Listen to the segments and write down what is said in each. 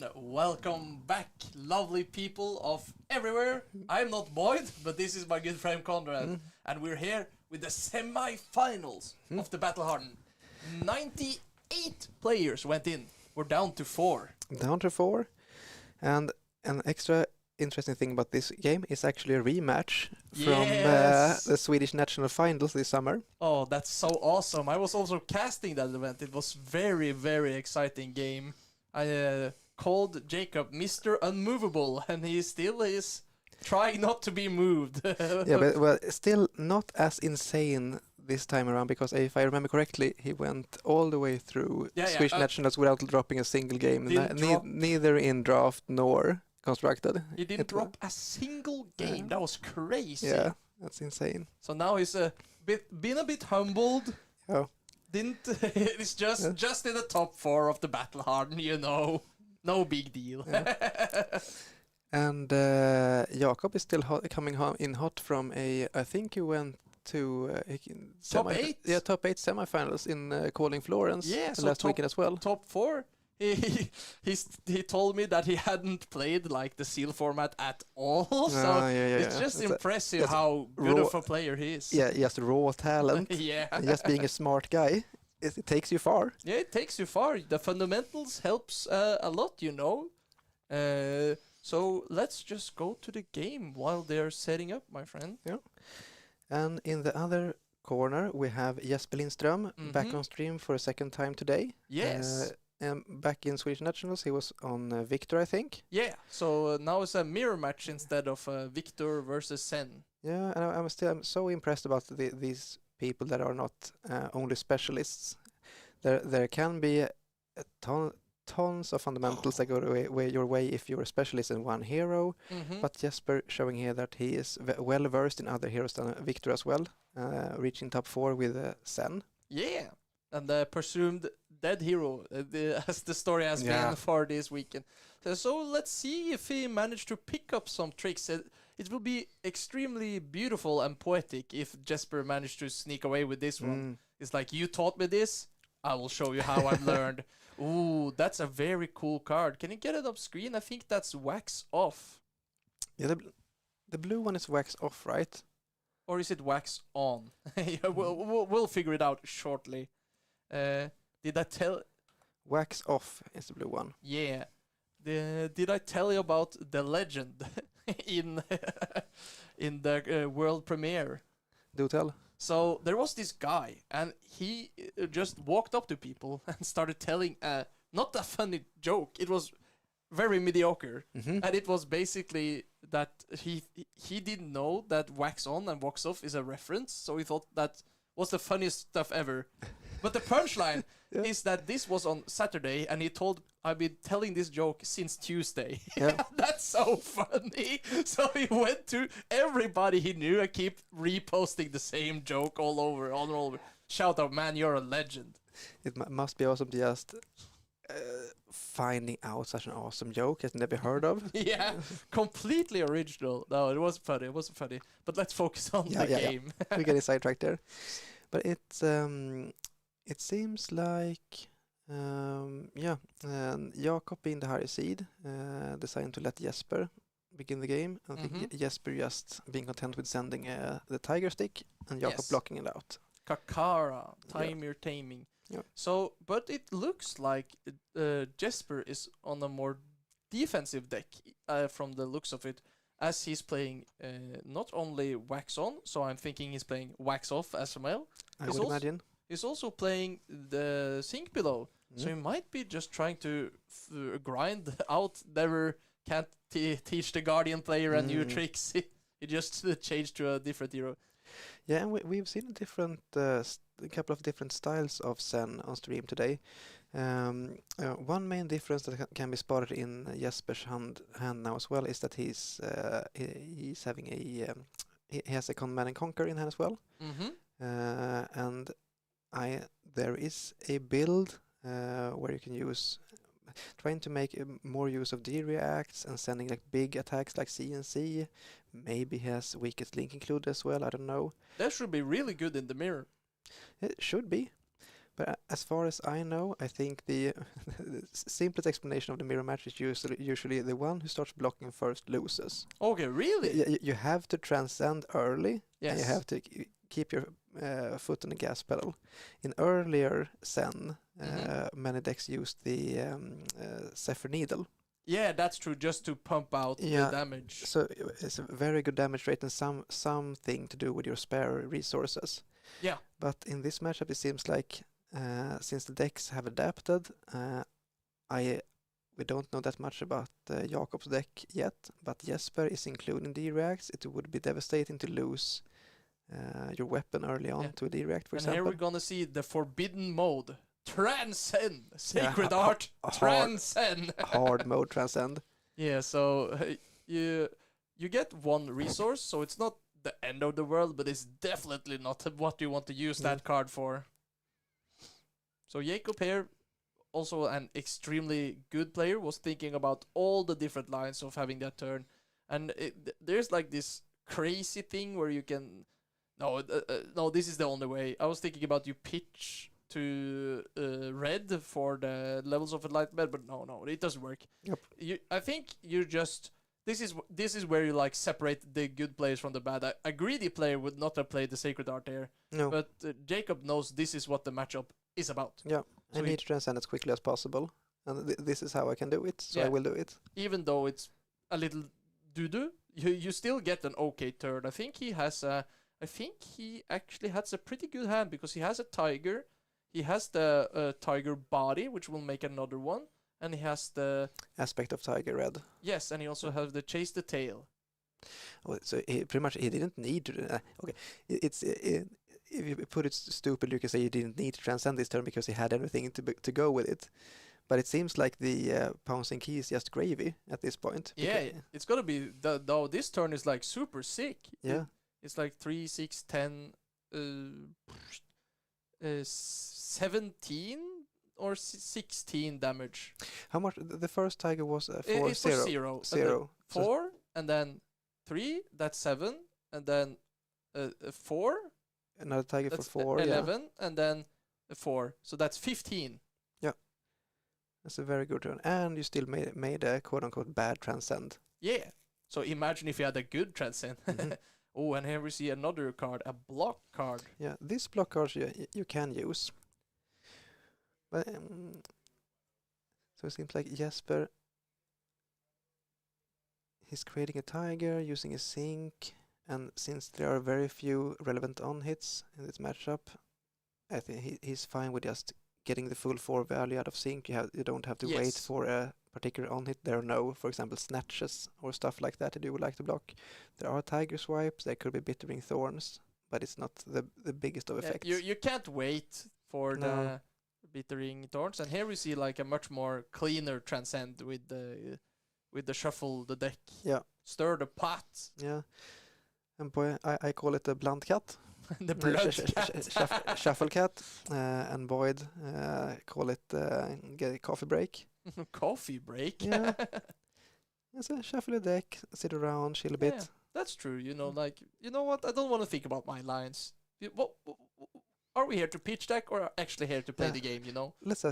and welcome back, lovely people of everywhere. I'm not Boyd, but this is my good friend Conrad, and we're here with the semi-finals of the Battle Hardened. 98 players went in. We're down to 4. Down to 4, and an extra interesting thing about this game is actually a rematch from the Swedish national finals this summer. Oh, that's so awesome. I was also casting that event. It was very, very exciting game. I called Jacob Mr. Unmovable, and he still is trying not to be moved. Yeah, but well, still not as insane this time around, because if I remember correctly, he went all the way through Swedish nationals without dropping a single game, neither in draft nor constructed. He didn't drop a single game. That was crazy. Yeah, that's insane. So now he's been a bit humbled. Oh. It's just in the top 4 of the Battle Hardened, you know. No big deal. Yeah. And Jakob is still coming in hot from I think he went to top 8? Yeah, top 8 semifinals in calling Florence last weekend as well. Top 4. He told me that he hadn't played like the seal format at all, so it's just impressive how good of a player he is. Yeah, just raw talent. Yeah, just being a smart guy. It takes you far. Yeah, it takes you far. The fundamentals helps a lot, you know. So let's just go to the game while they're setting up, my friend. Yeah. And in the other corner, we have Jesper Lindström back on stream for a second time today. Yes. Back in Swedish Nationals, he was on Victor, I think. Yeah, so now it's a mirror match instead of Victor versus Sen. Yeah, and I'm so impressed about these people that are not only specialists. There can be tons of fundamentals that go your way if you're a specialist in one hero, but Jesper showing here that he is well versed in other heroes than Victor as well, reaching top 4 with Sen. Yeah. And the presumed dead hero, as the story has been for this weekend. So let's see if he managed to pick up some tricks. It will be extremely beautiful and poetic if Jesper managed to sneak away with this one. It's like, you taught me this, I will show you how I've learned. Ooh, that's a very cool card. Can you get it up screen? I think that's Wax Off. Yeah, the blue one is Wax Off, right? Or is it Wax On? We'll figure it out shortly. Did I tell? Wax Off is the blue one. Yeah. Did I tell you about the legend in the world premiere? Do tell. So there was this guy, and he just walked up to people and started telling not a funny joke. It was very mediocre, and it was basically that he didn't know that Wax On and Wax Off is a reference, so he thought that was the funniest stuff ever. But the punchline is that this was on Saturday, and he told, I've been telling this joke since Tuesday. Yeah. That's so funny. So he went to everybody he knew and keep reposting the same joke all over. Shout out, man, you're a legend. It must be awesome just finding out such an awesome joke I've never heard of. Yeah, completely original. No, it was funny. It wasn't funny. But let's focus on the game. Yeah. We're getting sidetracked there. But it seems like Jakob being the higher seed decided to let Jesper begin the game. I think Jesper just being content with sending the tiger stick and Jakob blocking it out. Kakara, time your taming. Yeah. So, but it looks like Jesper is on a more defensive deck from the looks of it, as he's playing not only Wax On, so I'm thinking he's playing Wax Off as well. I would imagine. He's also playing the Sink Below, so he might be just trying to grind out, never can't teach the Guardian player a new tricks. He just changed to a different hero. Yeah, and we've seen a couple of different styles of Sen on stream today. One main difference that can be spotted in Jesper's hand now as well is that he's having he has a Command and Conquer in hand as well. And there is a build where you can use trying to make more use of D-reacts and sending like big attacks like CNC. Maybe he has weakest link included as well, I don't know. That should be really good in the mirror. It should be. But as far as I know, I think the simplest explanation of the mirror match is usually the one who starts blocking first loses. Okay, really? You have to transcend early, and you Yes. have to keep your foot on the gas pedal. In earlier Zen, many decks used the Zephyr Needle. Yeah, that's true. Just to pump out the damage. So it's a very good damage rate and something to do with your spare resources. Yeah. But in this matchup, it seems like since the decks have adapted, we don't know that much about Jakob's deck yet. But Jesper is including D-reacts. It would be devastating to lose your weapon early on to a D-react, for example. And here we're gonna see the forbidden mode. Transcend! Sacred art! Transcend! Hard mode transcend. Yeah, so you get one resource, so it's not the end of the world, but it's definitely not what you want to use that card for. So Jacob here, also an extremely good player, was thinking about all the different lines of having that turn. And there's like this crazy thing where you can... No, this is the only way. I was thinking about you pitch to red for the levels of enlightenment, but no, it doesn't work. Yep. I think you're just... This is where you like separate the good players from the bad. A greedy player would not have played the Sacred Art there. No. But Jacob knows this is what the matchup is about. Yeah, So I need to transcend as quickly as possible. And this is how I can do it, so I will do it. Even though it's a little doo-doo, you still get an okay turn. I think he actually has a pretty good hand because he has a tiger. He has the tiger body, which will make another one. And he has the... Aspect of tiger red. Yes, and he also has the chase the tail. Oh, so he didn't need to... okay, if you put it stupid, you can say he didn't need to transcend this turn because he had everything to go with it. But it seems like the pouncing key is just gravy at this point. Yeah, it's gonna be... Though this turn is like super sick. Yeah. It's like 3, 6, 10... 17 or 16 damage. How much? The first tiger was 4, It's 0. 0. 4, and then 3, that's 7, and then 4. Another tiger That's for 4, 11, and then 4. So that's 15. Yeah. That's a very good turn. And you still made a quote-unquote bad transcend. Yeah. So imagine if you had a good transcend. Oh, and here we see another card, a block card. Yeah, this block card you can use. But so it seems like Jesper, he's creating a tiger using a sink, and since there are very few relevant on-hits in this matchup, I think he's fine with just getting the full 4 value out of sink. You don't have to wait for a particular on-hit. There are no, for example, snatches or stuff like that you would like to block. There are tiger swipes, there could be bittering thorns, but it's not the biggest of effects. You can't wait for the bittering thorns, and here we see like a much more cleaner transcend with the shuffle the deck. Yeah. Stir the pot. Yeah. And boy, I call it a blunt cat. The blood cat. Shuffle cat. And Boyd call it get a coffee break. Coffee break? Yeah. It's a shuffle a deck, sit around, chill a bit. Yeah, that's true. You know, like, you know what? I don't want to think about my lines. Are we here to pitch deck or actually here to play the game, you know? Let's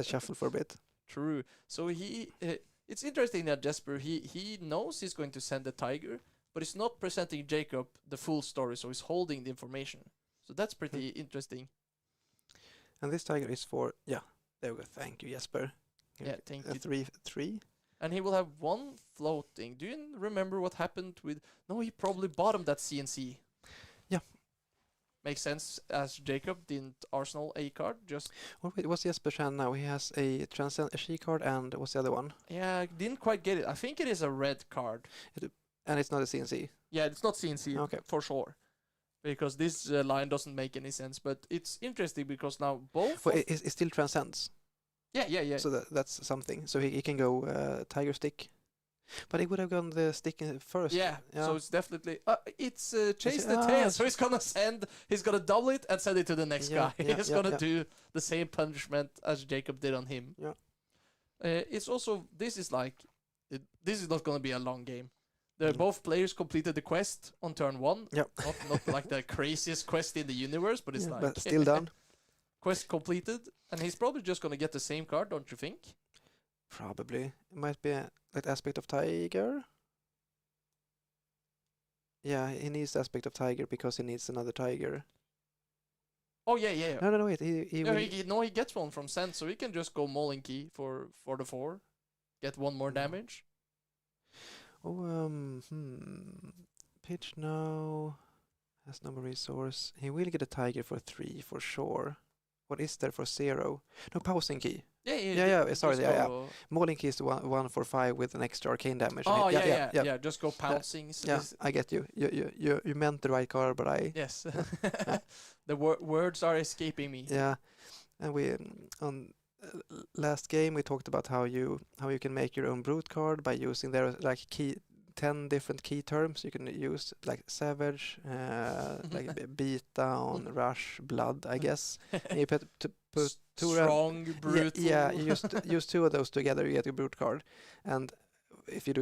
shuffle for a bit. True. So it's interesting that Jesper, he knows he's going to send the tiger, but he's not presenting Jacob the full story, so he's holding the information. So that's pretty interesting. And this tiger is for, there we go. Thank you, Jesper. Yeah, thank you. 3. And he will have 1 floating. Do you remember what happened with... No, he probably bottomed that CNC. Yeah. Makes sense, as Jacob didn't arsenal a card, just... Oh, wait, what's Jesper's hand now? He has a Transcend, a she card, and what's the other one? Yeah, I didn't quite get it. I think it is a red card. And it's not a CNC? Yeah, it's not CNC, okay, for sure. Because this line doesn't make any sense, but it's interesting because now both... Well, it still transcends. Yeah. So that's something. So he can go tiger stick. But he would have gone the stick first. Yeah, so it's definitely... it's chase the tail, so he's gonna double it and send it to the next guy. He's gonna do the same punishment as Jacob did on him. Yeah. It's also... This is not gonna be a long game. Both players completed the quest on turn 1. Yep. Not like the craziest quest in the universe, but it's like... But still done. quest completed, and he's probably just gonna get the same card, don't you think? Probably. It might be like aspect of tiger. Yeah, he needs the aspect of tiger because he needs another tiger. Oh yeah. No, wait. He No, will. he gets one from Sen, so he can just go Mauling Key for the 4, get 1 more damage. Oh, pitch now has no more resource. He will get a tiger for 3 for sure. What is there for 0? No, pausing key. Yeah. Sorry, yeah. Mauling key is the one for 5 with an extra arcane damage. Oh yeah. Just go pouncing. Yeah, I get you. You meant the right card, but I. Yes. The words are escaping me. Yeah, and we on last game we talked about how you can make your own brute card by using their like 10 different key terms you can use, like savage, like beat down, rush, blood, I guess. And you put strong, brutal. Yeah, you use 2 of those together, you get a brute card. And if you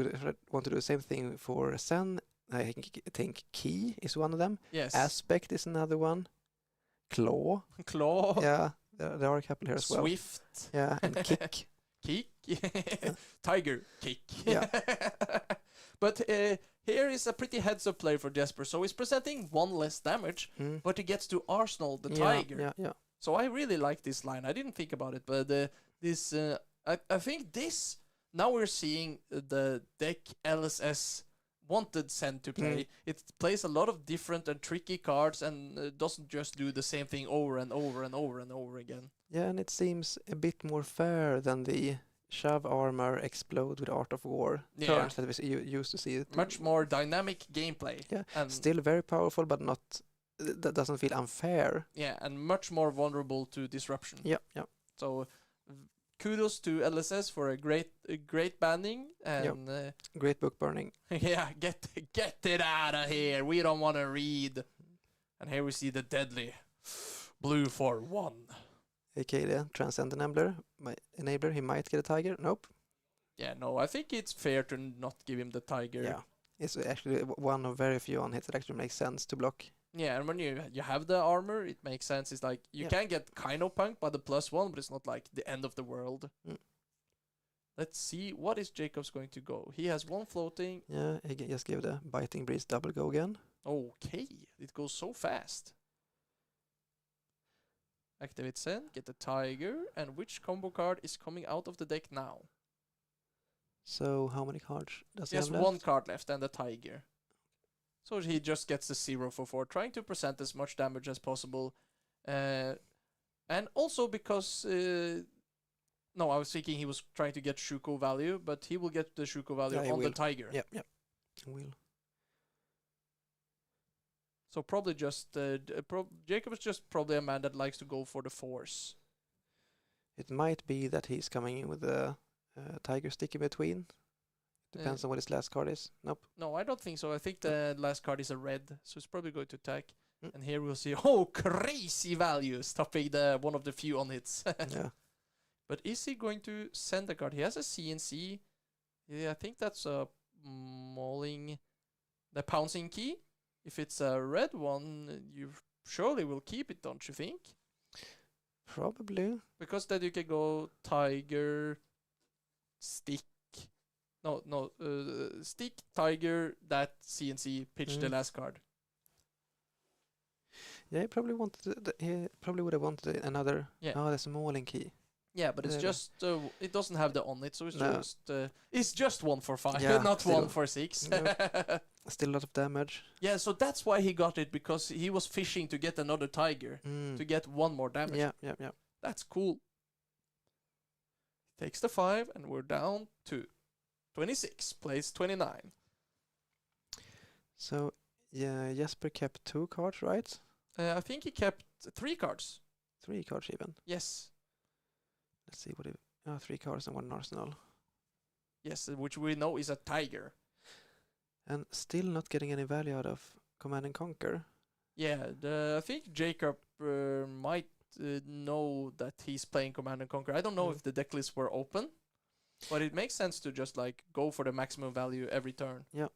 want to do the same thing for Sen, I think key is one of them. Yes. Aspect is another one. Claw. Yeah, there are a couple here as well. Swift. Yeah, and kick. Kick. Tiger. Kick. Yeah. But here is a pretty heads-up play for Jesper. So he's presenting 1 less damage, but he gets to Arsenal the Tiger. Yeah. So I really like this line. I didn't think about it, but I think this, now we're seeing the deck LSS wanted Sen to play. It plays a lot of different and tricky cards and doesn't just do the same thing over and over and over and over again. Yeah, and it seems a bit more fair than the shove armor, explode with Art of War turns that we used to see. Much more dynamic gameplay. Yeah, and still very powerful, but not. That doesn't feel unfair. Yeah, and much more vulnerable to disruption. Yeah. So kudos to LSS for a great banning and great book burning. Yeah, get it out of here. We don't want to read. And here we see the deadly blue for 1. Okay, the Transcendent Enabler, he might get a tiger. Nope. Yeah, no, I think it's fair to not give him the tiger. Yeah, it's actually one of very few on hits that actually makes sense to block. Yeah, and when you have the armor, it makes sense. It's like you can get kind of punked by the +1, but it's not like the end of the world. Let's see, what is Jacobs going to go? He has 1 floating. Yeah, he just give the Biting Breeze double go again. Okay, it goes so fast. Activate Sen, get the tiger, and which combo card is coming out of the deck now? So how many cards does he have has left? 1 card left and the tiger. So he just gets the 0 for 4, trying to present as much damage as possible. And also because... no, I was thinking he was trying to get Shuko value, but he will get the Shuko value on the tiger. Yep. Will. So probably just... Jacob is just probably a man that likes to go for the force. It might be that he's coming in with a tiger stick in between. Depends on what his last card is. Nope. No, I don't think so. I think the last card is a red, so it's probably going to attack. And here we'll see, crazy value, stopping one of the few on hits. Yeah. But is he going to send a card? He has a CNC. Yeah, I think that's a mauling, the pouncing key. If it's a red one, you surely will keep it, don't you think? Probably. Because then you can go tiger, stick. No, stick, tiger, that CNC, pitch the last card. Yeah, he probably would have wanted another. Yeah. Oh, there's a mauling key. Yeah, but it's just it doesn't have the on it, so it's just 1 for 5, yeah, not 1 for 6. Still a lot of damage. Yeah, so that's why he got it, because he was fishing to get another tiger to get 1 more damage. Yeah. That's cool. Takes the 5, and we're down to 26, plays 29. So yeah, Jesper kept 2 cards, right? I think he kept 3 cards. 3 cards even. Yes. Let's see what he... 3 cards and 1 arsenal. Yes, which we know is a tiger. And still not getting any value out of Command and Conquer. Yeah, I think Jacob might know that he's playing Command and Conquer. I don't know if the deck lists were open, but it makes sense to just like go for the maximum value every turn. Yeah.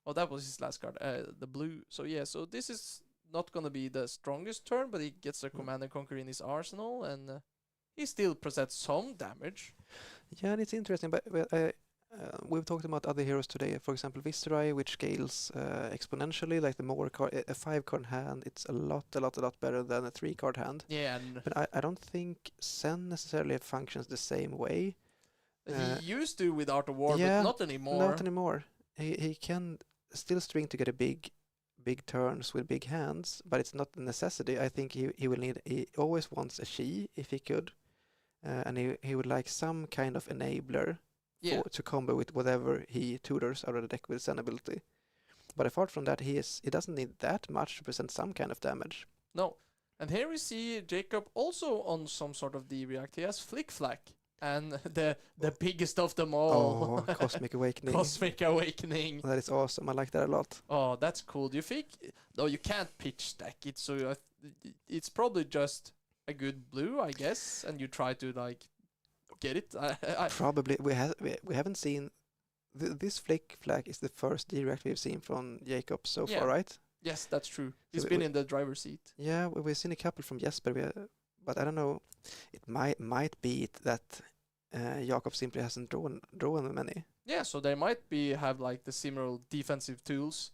Oh, that was his last card, the blue. So yeah, so this is not gonna be the strongest turn, but he gets a Command and Conquer in his arsenal, and he still presents some damage. Yeah, and it's interesting, but we've talked about other heroes today. For example, Viserai, which scales exponentially. Like the more a 5-card hand, it's a lot better than a 3-card hand. Yeah, and But I don't think Sen necessarily functions the same way. he used to with Art of War, yeah, but not anymore. Not anymore. He can still string together big turns with big hands, but it's not a necessity. I think he will need. He always wants a Shi if he could, and he would like some kind of enabler to combo with whatever he tutors out of the deck with Zen ability. But apart from that, he doesn't need that much to present some kind of damage. No. And here we see Jacob also on some sort of D-React. He has Flick Flack. And the biggest of them all. Oh, Cosmic Awakening. Cosmic Awakening. That is awesome. I like that a lot. Oh, that's cool. Do you think... No, you can't pitch stack it, so it's probably just a good blue, I guess. And you try to, like, get it. Probably. We haven't seen... This Flick Flag is the first D-React we've seen from Jacob so far, right? Yes, that's true. He's been in the driver's seat. Yeah, we've seen a couple from Jesper, but I don't know. It might be it that Jakob simply hasn't drawn many. Yeah, so they might have like the similar defensive tools.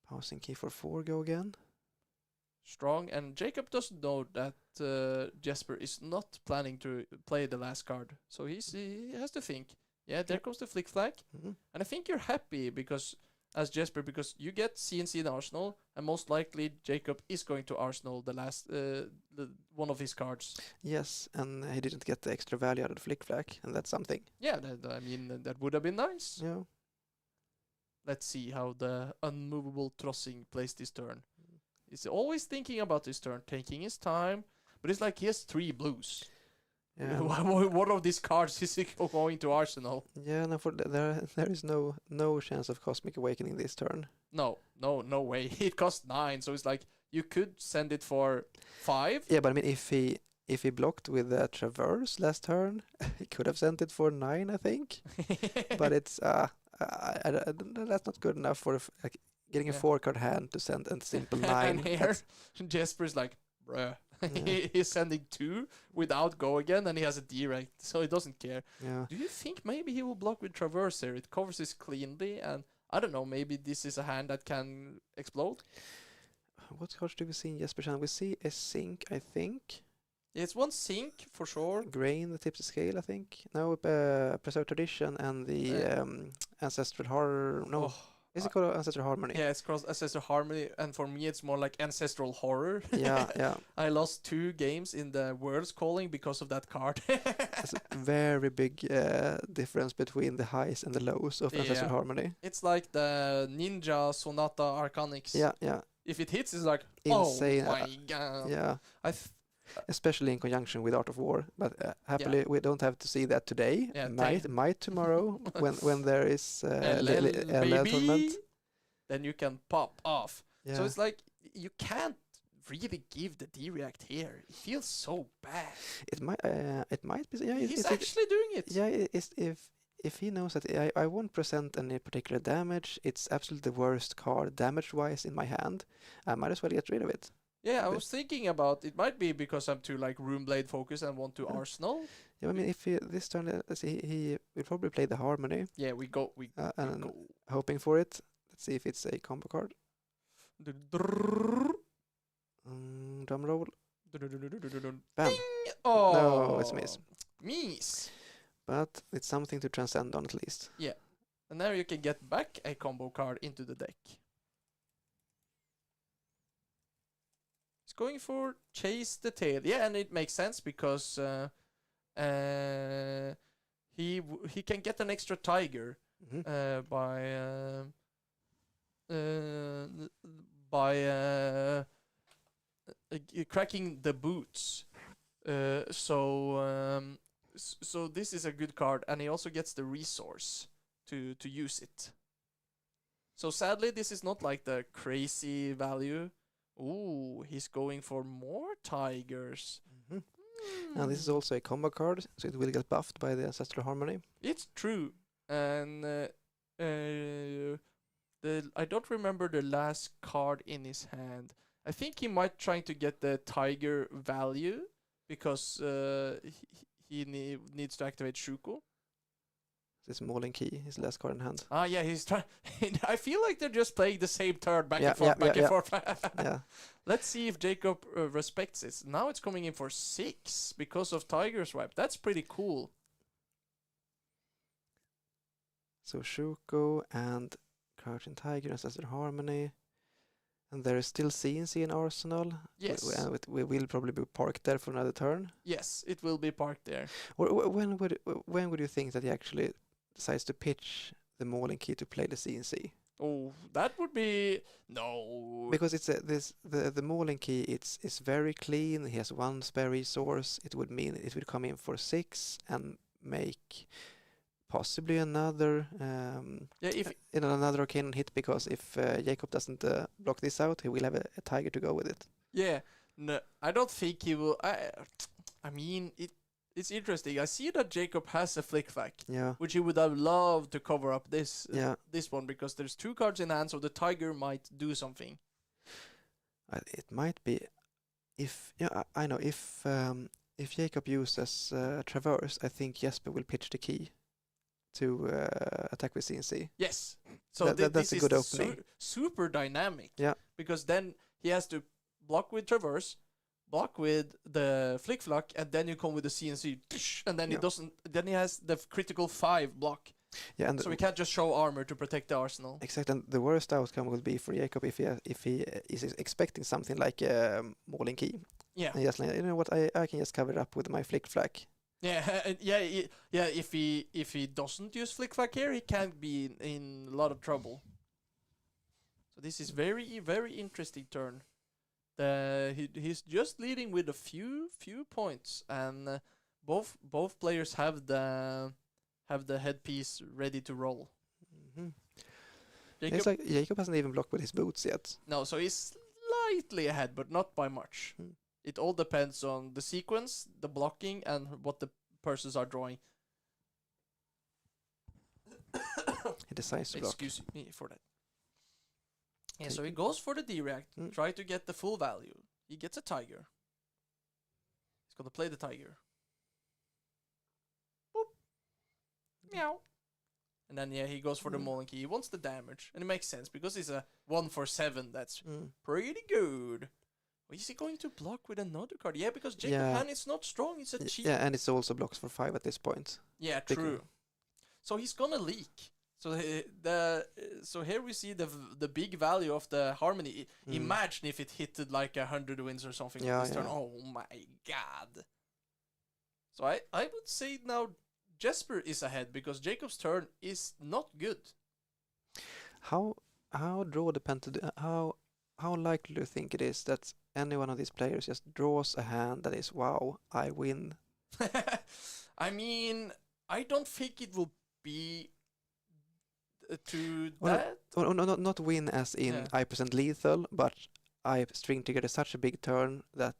Passing key for 4, go again. Strong, and Jacob doesn't know that Jesper is not planning to play the last card, so he has to think. Yeah, there comes the Flick Flag, and I think you're happy because you get CNC in Arsenal, and most likely Jacob is going to Arsenal the last one of his cards. Yes, and he didn't get the extra value out of the Flick Flag, and that's something. Yeah, that would have been nice. Yeah. Let's see how the unmovable Trossing plays this turn. He's always thinking about this turn, taking his time, but it's like he has 3 blues. Yeah. What of these cards is he going to Arsenal? Yeah, no, there is no chance of Cosmic Awakening this turn. No way. It costs 9, so it's like you could send it for 5. Yeah, but I mean, if he blocked with a Traverse last turn, he could have sent it for 9, I think. But it's that's not good enough for getting a 4-card hand to send a simple 9. And here, Jesper's like, bruh. Yeah. He's sending 2 without go again, and he has a direct, so he doesn't care. Yeah. Do you think maybe he will block with Traverse here? It covers this cleanly, and I don't know, maybe this is a hand that can explode? What cards do we see in Jesper Chan? We see a Sink, I think. It's one Sink, for sure. Grain, the Tipsy Scale, I think. No, Preserved Tradition and the Ancestral Horror. No. Oh. Is it called Ancestral Harmony? Yeah, it's called Ancestral Harmony, and for me it's more like Ancestral Horror. Yeah. I lost 2 games in the World's Calling because of that card. It's a very big difference between the highs and the lows of Ancestral Harmony. It's like the Ninja Sonata Arcanix. Yeah. If it hits, it's like, insane. Oh my god. Yeah. Especially in conjunction with Art of War, but happily we don't have to see that today. Yeah, might tomorrow when there is LL tournament. Then you can pop off. Yeah. So it's like you can't really give the D-React here. It feels so bad. It might be. Yeah, he's actually doing it. Yeah, if he knows that I won't present any particular damage, it's absolutely the worst card damage-wise in my hand. I might as well get rid of it. Yeah, I was thinking about it might be because I'm too like Runeblade focused and want to Arsenal. Yeah, I mean if this turn he will probably play the Harmony. Yeah, we go. Hoping for it. Let's see if it's a combo card. Drum roll. Bam. Oh, no, it's miss. Miss. But it's something to transcend on at least. Yeah, and now you can get back a combo card into the deck. Going for Chase the Tail. Yeah, and it makes sense because he can get an extra tiger by cracking the boots. So this is a good card, and he also gets the resource to use it. So sadly, this is not like the crazy value. Ooh, he's going for more tigers. And this is also a combo card, so it will get buffed by the Ancestral Harmony. It's true. And I don't remember the last card in his hand. I think he might trying to get the tiger value because he needs to activate Shuko. This Mauling Key, his last card in hand. Ah, yeah, he's trying. I feel like they're just playing the same turn back Yeah, and forth, yeah, back yeah, and forth. Yeah. Let's see if Jacob respects this. Now it's coming in for 6 because of Tiger Swipe. That's pretty cool. So Shuko and Crouching Tiger as their Harmony. And there is still CNC in Arsenal. Yes. And we will probably be parked there for another turn. Yes, it will be parked there. Or when would you think that he actually decides to pitch the Mauling Key to play the CNC? Oh, that would be no. Because it's the Mauling Key. It's very clean. He has one spare resource. It would mean it would come in for 6 and make possibly another another Arcane hit, because if Jacob doesn't block this out, he will have a tiger to go with it. Yeah, no, I don't think he will. I mean, it's interesting. I see that Jacob has a flick-flack, Yeah. which he would have loved to cover up this Yeah. one, because there's 2 cards in hand, so the tiger might do something. It might be I know if Jacob uses Traverse, I think Jesper will pitch the key to attack with CNC. Yes. So that's this a is good opening. super dynamic. Yeah. Because then he has to block with Traverse, block with the Flick-Flack, and then you come with the CNC, and then he doesn't. Then he has the critical 5 block. Yeah, and so we can't just show armor to protect the arsenal. Exactly, and the worst outcome will be for Jacob if he is expecting something like Mauling Key. Yeah. And just like, you know what, I can just cover it up with my Flick-Flack. Yeah, yeah. If he doesn't use Flick-Flack here, he can be in a lot of trouble. So this is very very interesting turn. He's just leading with a few points, and both players have the headpiece ready to roll. Mm-hmm. It's like Jacob hasn't even blocked with his boots yet. No, so he's slightly ahead, but not by much. It all depends on the sequence, the blocking, and what the persons are drawing. He decides to block. Excuse me for that. Yeah, so he goes for the D-React, try to get the full value. He gets a tiger. He's gonna play the tiger. Boop. Meow. And then he goes for the Mauling Key. He wants the damage, and it makes sense because he's a 1 for 7. That's pretty good. Or is he going to block with another card? Yeah, because Jacob hand is not strong. It's a cheap. Yeah, and it's also blocks for 5 at this point. Yeah, true. So he's gonna leak. So so here we see the big value of the Harmony. Imagine if it hit like 100 wins or something this turn. Oh my god. So I would say now Jesper is ahead because Jacob's turn is not good. How draw dependent? How likely do you think it is that any one of these players just draws a hand that is, wow, I win? I mean, I don't think it will be to that. No, not win as in I present lethal, but I string together such a big turn that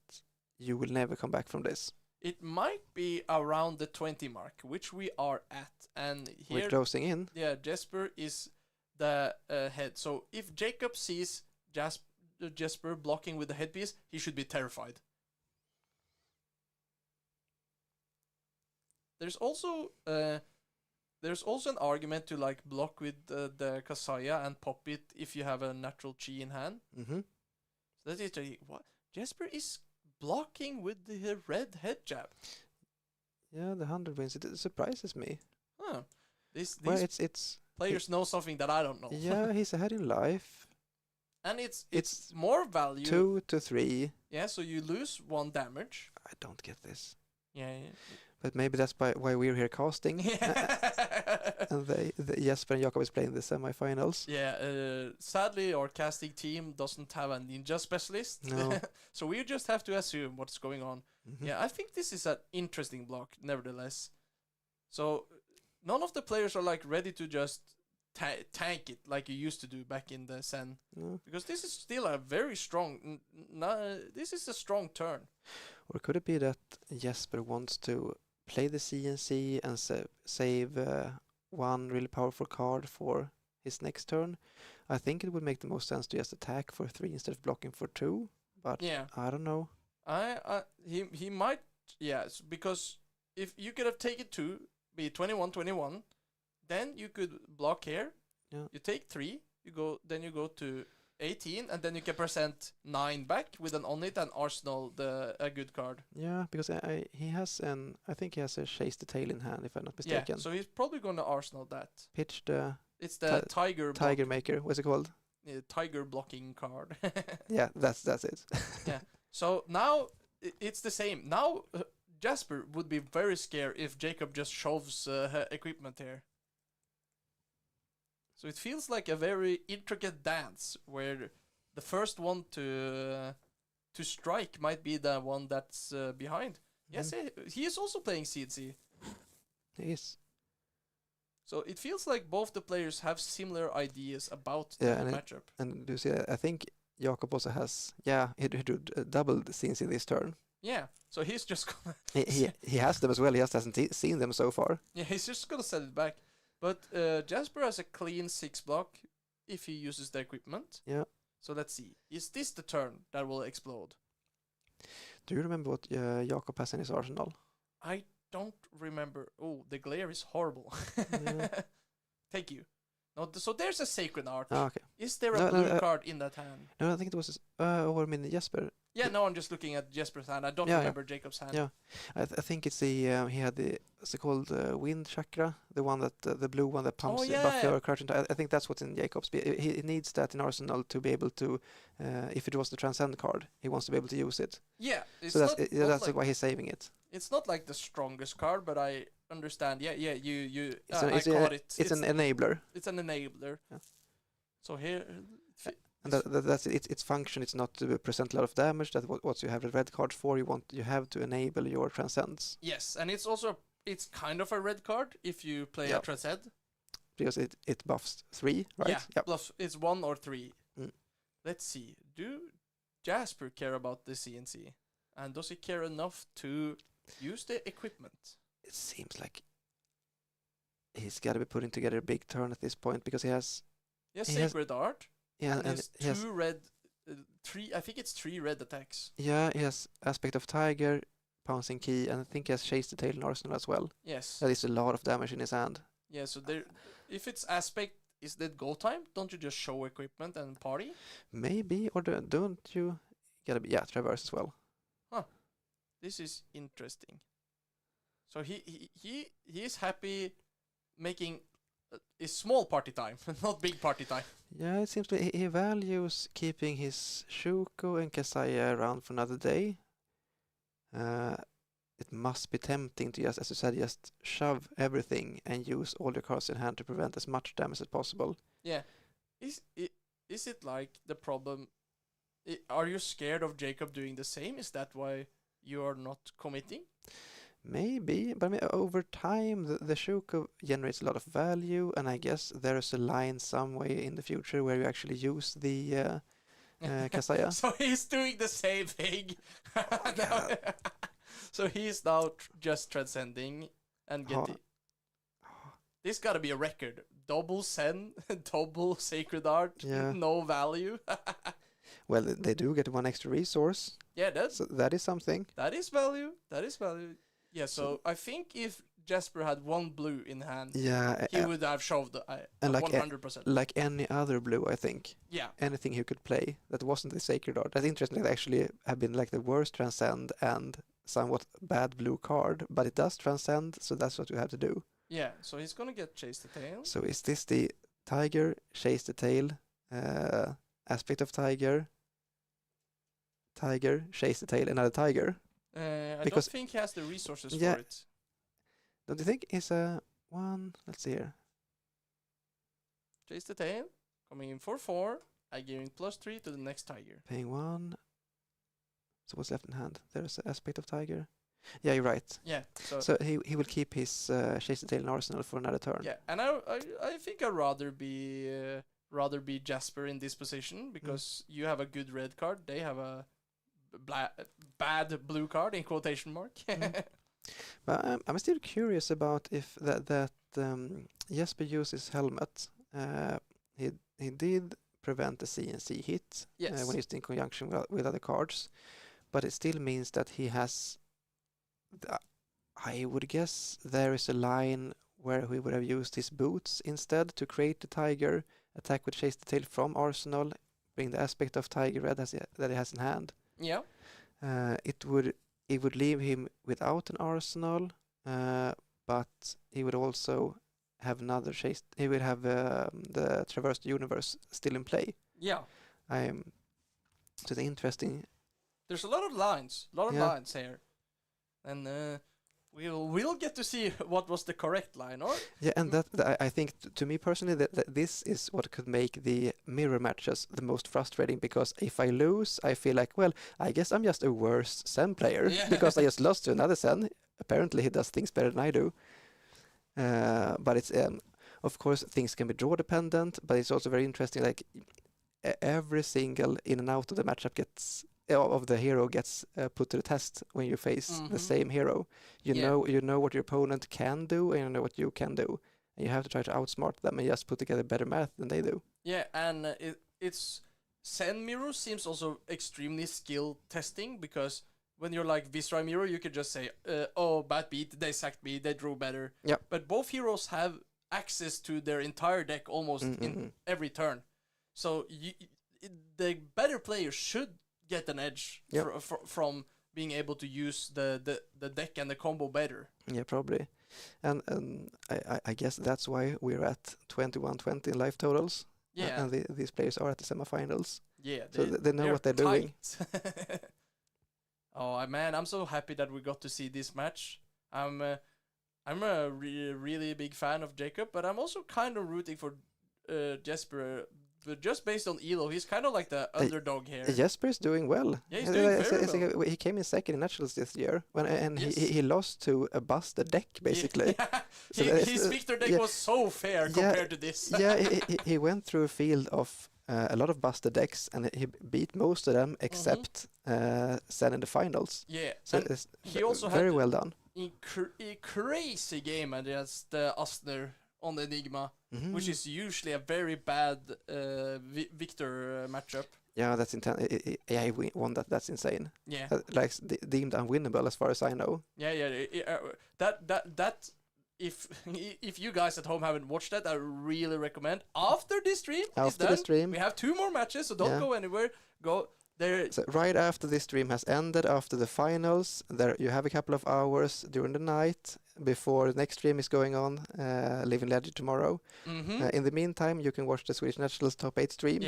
you will never come back from this. It might be around the 20 mark, which we are at, and here we're closing in. Yeah, Jesper is the head. So if Jacob sees Jesper blocking with the headpiece, he should be terrified. There's also an argument to like block with the Kasaya and pop it if you have a natural chi in hand. Mm-hmm. So that is what Jesper is blocking with the red head jab. Yeah, the 100 wins. It surprises me. Huh. These it's players know something that I don't know. Yeah, he's ahead in life. And it's more value. 2 to 3. Yeah, so you lose 1 damage. I don't get this. Yeah. But maybe that's why we're here casting. And Jesper and Jakob is playing the semi-finals. Yeah, sadly our casting team doesn't have a ninja specialist. No. So we just have to assume what's going on. Mm-hmm. Yeah, I think this is an interesting block, nevertheless. So none of the players are like ready to just tank it like you used to do back in the Sen. No. Because this is still a very strong... this is a strong turn. Or could it be that Jesper wants to play the CNC and save 1 really powerful card for his next turn? I think it would make the most sense to just attack for 3 instead of blocking for 2, but Yeah. I don't know. He might, yes, because if you could have taken 2, be 21-21, then you could block here. Yeah. You take 3, then you go to 18, and then you can present 9 back with an on it and arsenal a good card. Yeah, because I think he has a Chase the Tail in hand, if I'm not mistaken. Yeah, so he's probably gonna arsenal that. Pitch the It's the Tiger Maker. What's it called? Tiger blocking card. Yeah, that's it. Yeah. So now it's the same. Now Jasper would be very scared if Jacob just shoves equipment here. So it feels like a very intricate dance where the first one to strike might be the one that's behind. Yes, he is also playing CNC. He is. So it feels like both the players have similar ideas about the matchup. And do you see, I think Jakob also has, he doubled the CNC this turn. Yeah, so he's just gonna... he has them as well, he just hasn't seen them so far. Yeah, he's just gonna send it back. But Jasper has a clean 6 block if he uses the equipment. Yeah. So let's see. Is this the turn that will explode? Do you remember what Jakob has in his arsenal? I don't remember. Oh, the glare is horrible. Yeah. Thank you. No, so there's a Sacred Art. Oh, okay. Is there a blue card in that hand? No, I think it was, Jesper. Yeah, no, I'm just looking at Jesper's hand. I don't remember Jacob's hand. Yeah, I think it's he had what's it called, Wind Chakra, the one that, the blue one that pumps buff your crouching. I think that's what's in Jacob's. He needs that in Arsenal to be able to, if it was the Transcend card, he wants to be able to use it. Yeah, so that's like why he's saving it. It's not like the strongest card, but I understand. Yeah, you. It's an enabler. It's an enabler. Yeah. So here. And that's its function. It's not to present a lot of damage. That's what you have the red cards for. You have to enable your transcends. Yes, and it's kind of a red card if you play a transcend. Because it buffs 3, right? Yeah, yep. Plus it's 1 or 3. Mm. Let's see. Do Jasper care about the CNC? And does he care enough to use the equipment? It seems like he's got to be putting together a big turn at this point because he has Sacred Art. Yeah, and he has 2 red, 3. I think it's 3 red attacks. Yeah, he has Aspect of Tiger, Pouncing Key, and I think he has Chase the Tail in Arsenal as well. Yes. That is a lot of damage in his hand. Yeah, so if it's Aspect, is that go time? Don't you just show equipment and party? Maybe, or don't you gotta be traverse as well. Huh. This is interesting. So he is happy making a small party time, not big party time. Yeah, it seems like he values keeping his Shuko and Kasaya around for another day. It must be tempting to just, as you said, just shove everything and use all your cards in hand to prevent as much damage as possible. Yeah. Is it like the problem? Are you scared of Jacob doing the same? Is that why you are not committing? Maybe, but I mean, over time, the Shuko generates a lot of value, and I guess there's a line some way in the future where you actually use the Kasaya. So he's doing the same thing. So he's now just transcending and getting... This gotta be a record. Double Sen, double Sacred Art, no value. Well, they do get 1 extra resource. Yeah, so that is something. That is value. Yeah, so I think if Jasper had 1 blue in hand, he would have shoved 100%. Like any other blue, I think. Yeah. Anything he could play that wasn't the Sacred Art. That's interesting. It actually have been like the worst Transcend and somewhat bad blue card, but it does Transcend, so that's what you have to do. Yeah, so he's gonna get Chase the Tail. So is this the Tiger, Chase the Tail, Aspect of Tiger, Chase the Tail, another Tiger? I don't think he has the resources for it. Don't you think it's a one? Let's see here. Chase the Tail, coming in for 4. I giving +3 to the next Tiger. Paying 1. So what's left in hand? There's an Aspect of Tiger. Yeah, you're right. Yeah. So he will keep his Chase the Tail in Arsenal for another turn. Yeah, and I think I'd rather be Jasper in this position because you have a good red card. They have a bad blue card in quotation mark. But I'm still curious about if that Jesper uses helmet. He he did prevent the CNC hit Yes. when used in conjunction with other cards, but it still means that he has. I would guess there is a line where he would have used his boots instead to create the tiger, attack with chase the tail from arsenal, bring the aspect of tiger red that he has in hand. Yeah. It would leave him without an arsenal, but he would also have another chase. He would have the traverse the universe still in play. Yeah. So the interesting. There's a lot of lines, Yeah. lines here, and we'll get to see what was the correct line, or Yeah, and I think to me personally that this is what could make the mirror matches the most frustrating, because if I lose, I feel like, well, I guess I'm just a worse Sen player Yeah. because I just lost to another Sen. Apparently he does things better than I do. But it's of course things can be draw dependent, but it's also very interesting. Like every single in and out of the matchup of the hero gets put to the test when you face the same hero. You know what your opponent can do, and you know what you can do, and you have to try to outsmart them and just put together better math than they do. Yeah, and it's Sen Mirror seems also extremely skill testing, because when you're like Viscera Mirror, you could just say, oh, bad beat, they sacked me, they drew better. Yeah. But both heroes have access to their entire deck almost in every turn. So the better player should get an edge from being able to use the deck and the combo better. Yeah, probably. And I guess that's why we're at 21-20 in life totals. Yeah. And these players are at the semifinals. Yeah. So they know what they're doing. Oh man, I'm so happy that we got to see this match. I'm a really big fan of Jacob, but I'm also kind of rooting for Jesper. But just based on Elo, he's kind of like the underdog here. Jesper's doing well. Yeah, he's doing very well. He came in second in Nationals this year, Yes. he lost to a busted deck, basically. Yeah. So His Victor deck was so fair compared to this. Yeah, he went through a field of a lot of busted decks, and he beat most of them except Sen in the finals. Yeah, so and it's he also very had well done. a crazy game against Asner on the Enigma, which is usually a very bad Victor matchup. Yeah, that's intense. Yeah, he won that. That's insane. Yeah, like deemed unwinnable as far as I know. Yeah. That if you guys at home haven't watched that, I really recommend. After this stream we have 2 more matches, so don't go anywhere. Go there. So right after this stream has ended, after the finals, there you have a couple of hours during the night before the next stream is going on. Living Legend tomorrow. In the meantime, you can watch the Swedish Nationals Top 8 stream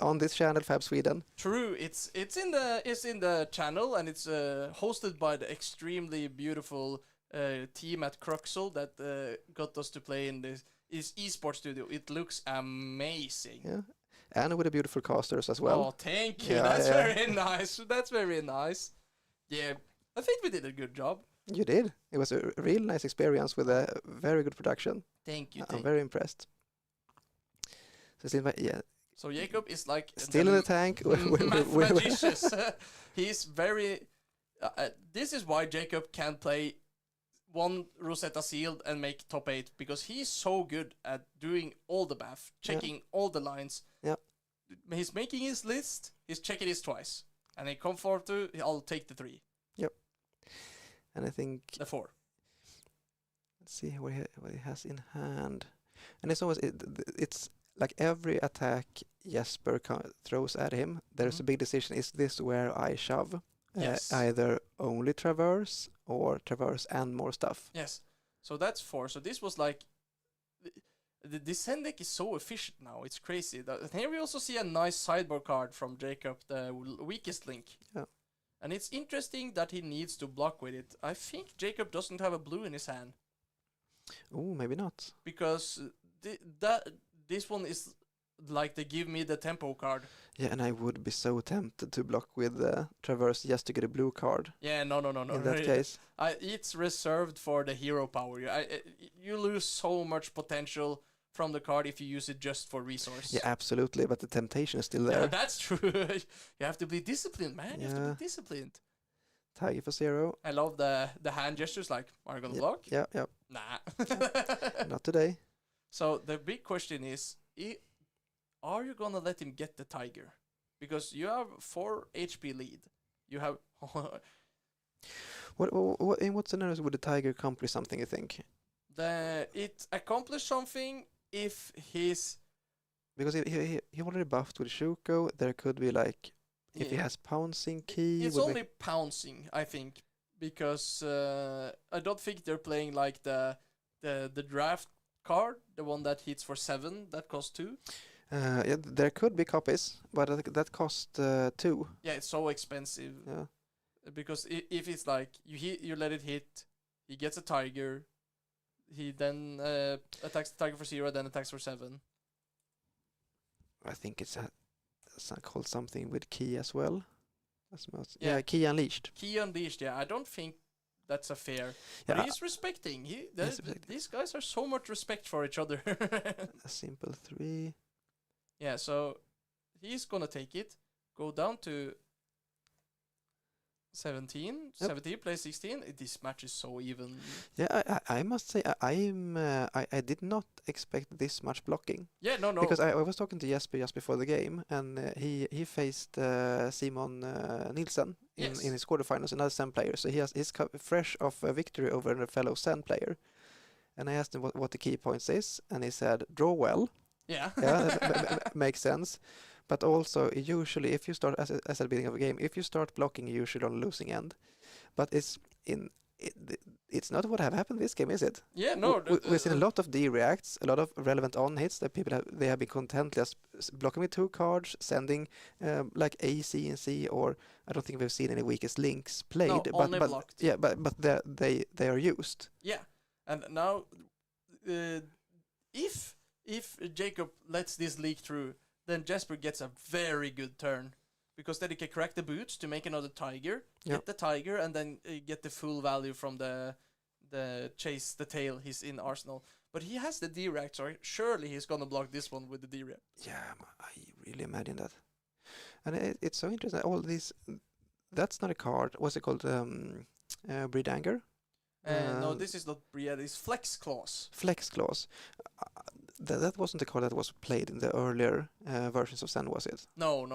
on this channel, Fab Sweden. True, it's in the channel, and it's hosted by the extremely beautiful team at Cruxel that got us to play in this esports studio. It looks amazing. Yeah. And with the beautiful casters as well. Oh, thank you. That's very nice. That's very nice. Yeah, I think we did a good job. You did. It was a real nice experience with a very good production. Thank you. I'm very impressed. So Jacob is like still in the tank. Magicious. He's very. This is why Jacob can play one Rosetta Sealed and make top 8, because he's so good at doing all the math, checking all the lines. Yeah. He's making his list. He's checking it twice, and he come forward to. I'll take the 3. Yep. And I think the 4. Let's see what he has in hand, and it's always it's like every attack Jesper throws at him. There's a big decision: is this where I shove? Yes. Either only traverse or traverse and more stuff. Yes. So that's 4. So this was like the Sen deck is so efficient now. It's crazy. Here we also see a nice sideboard card from Jacob, the weakest link. Yeah. And it's interesting that he needs to block with it. I think Jacob doesn't have a blue in his hand. Oh, maybe not. Because this one is like the give me the tempo card. Yeah, and I would be so tempted to block with traverse just to get a blue card. Yeah, no. In that case, it's reserved for the hero power. You lose so much potential from the card if you use it just for resource. Yeah, absolutely. But the temptation is still there. Yeah, that's true. You have to be disciplined, man. You have to be disciplined. Tiger for 0. I love the hand gestures. Like, are you gonna block? Yeah. Nah. Not today. So the big question is, are you gonna let him get the tiger? Because you have 4 HP lead. You have What in what scenarios would the tiger accomplish something, you think? it accomplished something if he's Because he already buffed with Shuko. There could be like if he yeah, has pouncing key. it's Would only pouncing, I think, because I don't think they're playing like the draft card, the one that hits for 7 that costs 2. Yeah, there could be copies, but that cost 2. Yeah, it's so expensive Yeah. because if it's like you let it hit, he gets a tiger, he then attacks the tiger for 0, then attacks for 7. I think it's called something with key as well. Yeah. Yeah, key unleashed. Key unleashed. Yeah, I don't think that's a fair. Yeah, But he's respecting. These guys are so much respect for each other. a simple 3. Yeah, so he's gonna take it, go down to 17, Yep. 17 play 16. This match is so even. Yeah, I must say I did not expect this much blocking. Yeah, no. Because I was talking to Jesper just before the game, and he faced Simon Nielsen in Yes. his quarterfinals, another Sen player. So he's fresh off a victory over a fellow Sen player. And I asked him what the key points is, and he said draw well. Yeah. Yeah, that makes sense. But also, usually, if you start as at the beginning of a game, if you start blocking, you're usually on the losing end. But it's not what have happened this game, is it? Yeah, no. We've seen a lot of D reacts, a lot of relevant on hits that they have been content just blocking with 2 cards, sending like A, C, and C, or I don't think we've seen any weakest links played. No, but only blocked. Yeah, but they are used. Yeah, and now, if Jacob lets this leak through, then Jesper gets a very good turn, because then he can crack the boots to make another tiger, get the tiger, and then get the full value from the chase the tail he's in arsenal. But he has the D-React, so surely he's gonna block this one with the D-React. Yeah, I really imagine that. And it's so interesting. All these, that's not a card. What's it called? Breed Anger? No, this is not Briad, it's Flex Clause. Flex Clause. That wasn't the card that was played in the earlier versions of Zen, was it? No.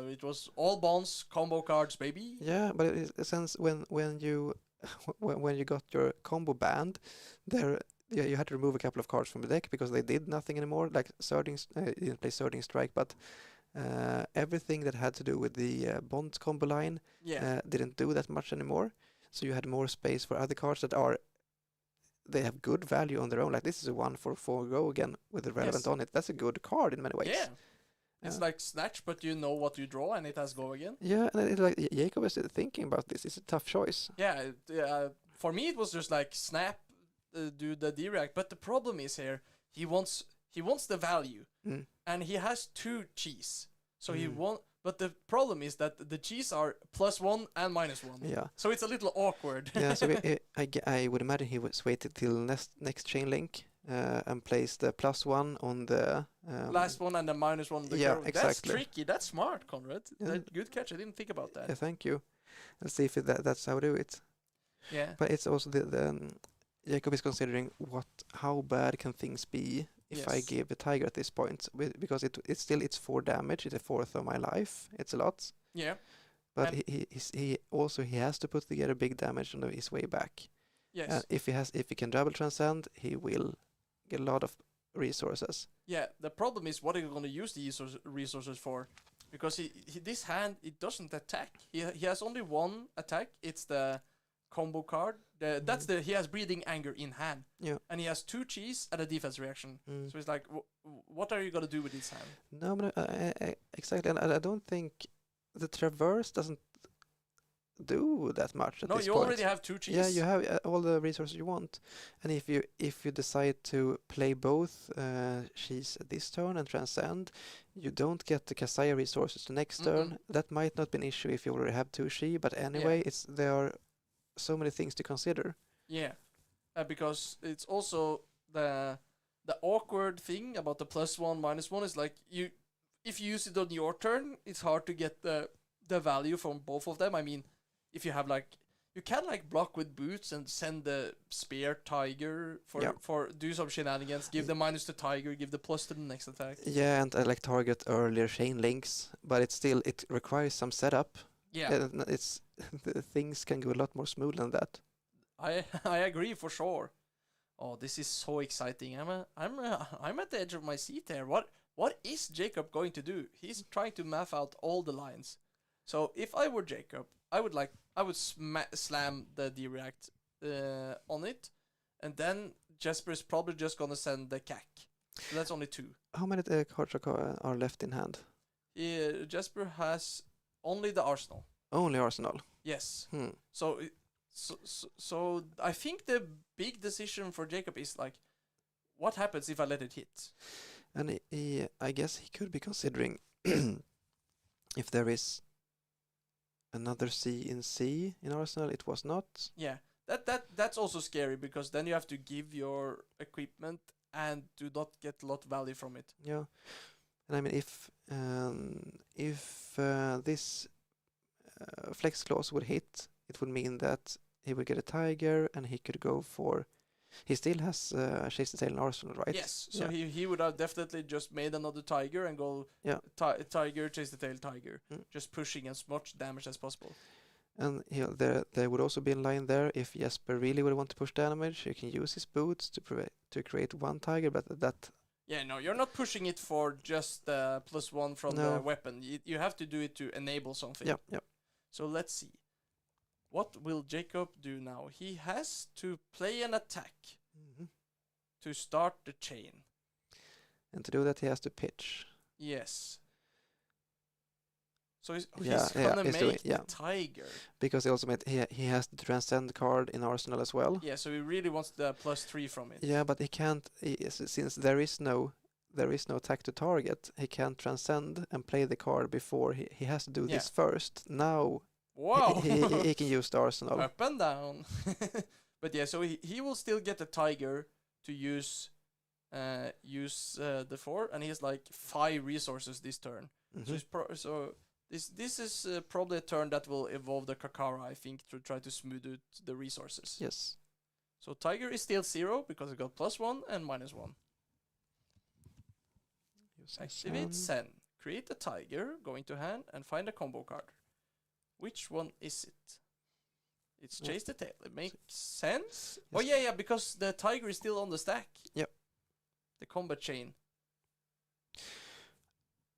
It was all bonds, combo cards, baby. Yeah, but since when you when you got your combo banned, you had to remove a couple of cards from the deck because they did nothing anymore. Like you didn't play Surging Strike, but everything that had to do with the bond combo line didn't do that much anymore. So you had more space for other cards that they have good value on their own. Like this is a 1 for 4 go again with the relevant on it. That's a good card in many ways. Yeah. It's like Snatch, but you know what you draw and it has go again. Yeah, and it's like Jacob is thinking about this. It's a tough choice. Yeah, for me it was just like snap, do the D-React. But the problem is here, he wants the value, and he has 2 cheese. So he won. But the problem is that the cheese are +1 and -1. Yeah. So it's a little awkward. Yeah. So I would imagine he was waited till next chain link and place the +1 on the last one and the -1. Yeah, exactly. That's tricky. That's smart, Conrad. Good catch. I didn't think about that. Yeah, thank you. Let's see if that's how I do it. Yeah. But it's also the Jacob is considering how bad can things be if I give a tiger at this point, because it's 4 damage. It's a fourth of my life. It's a lot. Yeah. But he also has to put together big damage on his way back. Yes. If he can double transcend, he will get a lot of resources. Yeah. The problem is, what are you going to use these resources for? Because this hand, it doesn't attack. He has only 1 attack. It's the combo card. He has Breathing Anger in hand. Yeah. And he has 2 cheese and a defense reaction. So it's like, what are you gonna do with this hand? No, but exactly. And I don't think the Traverse doesn't do that much at no, this you point. already have 2 cheese. Yeah, you have all the resources you want. And if you decide to play both cheese this turn and transcend, you don't get the Kasaya resources the next turn. That might not be an issue if you already have 2 chi, but anyway, there are so many things to consider. Yeah, because it's also the awkward thing about the +1 -1 is like if you use it on your turn, it's hard to get the value from both of them. I mean, if you have like you can like block with boots and send the spear tiger for do some shenanigans. Give the minus to tiger, give the plus to the next attack. Yeah, and like target earlier chain links, but it requires some setup. Yeah, It's the things can go a lot more smooth than that. I agree for sure. Oh, this is so exciting. I'm at the edge of my seat here. What is Jacob going to do? He's trying to math out all the lines. So if I were Jacob, I would slam the D-React on it, and then Jesper is probably just gonna send the CAC. So that's only 2. How many cards are left in hand? Jesper has only the arsenal. Only Arsenal. Yes. Hmm. So I think the big decision for Jacob is like, what happens if I let it hit? And I guess he could be considering if there is another C in Arsenal. It was not. Yeah, that's also scary because then you have to give your equipment and do not get a lot of value from it. Yeah, and I mean if this flex clause would hit, it would mean that he would get a tiger and he could go for. He still has Chase the Tail in Arsenal, right? Yes, so he would have definitely just made another tiger and go tiger, Chase the Tail, tiger. Just pushing as much damage as possible. And there would also be a line there, if Jesper really would want to push damage, he can use his boots to create one tiger, but that... Yeah, no, you're not pushing it for just +1 from the weapon. You have to do it to enable something. Yep. So let's see. What will Jacob do now? He has to play an attack to start the chain. And to do that, he has to pitch. Yes. So he's gonna make the tiger. Because he also he has the transcend card in Arsenal as well. Yeah, so he really wants the +3 from it. Yeah, but he can't, since there is no attack to target, he can't transcend and play the card before. He has to do this first. Now wow. he can use the Arsenal. Up and down. But yeah, so he will still get the tiger to use the 4, and he has like 5 resources this turn. So this is probably a turn that will evolve the Kakara, I think, to try to smooth out the resources. Yes. So tiger is still 0 because it got +1 and -1. Activate Sen. Create a tiger, go into hand, and find a combo card. Which one is it? It's Chase the Tail. It makes sense. Yes. Oh yeah, because the tiger is still on the stack. Yep. The combat chain.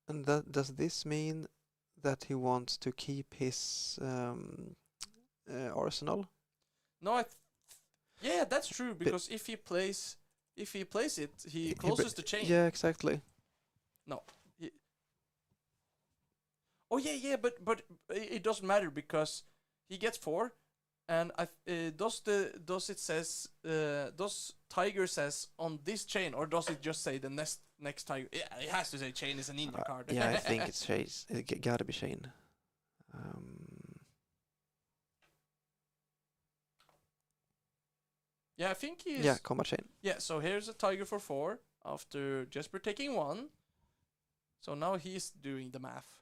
And does this mean that he wants to keep his Arsenal? No, yeah, that's true, because if he plays it, he closes the chain. Yeah, exactly. No. Oh yeah, but it doesn't matter because he gets 4, and does tiger says on this chain, or does it just say the next tiger? Yeah, it has to say chain is an in card. Yeah, I think it's Chase. It gotta be chain. Yeah, I think he's... Yeah, combat chain. Yeah, so here's a tiger for 4 after Jesper taking 1. So now he's doing the math.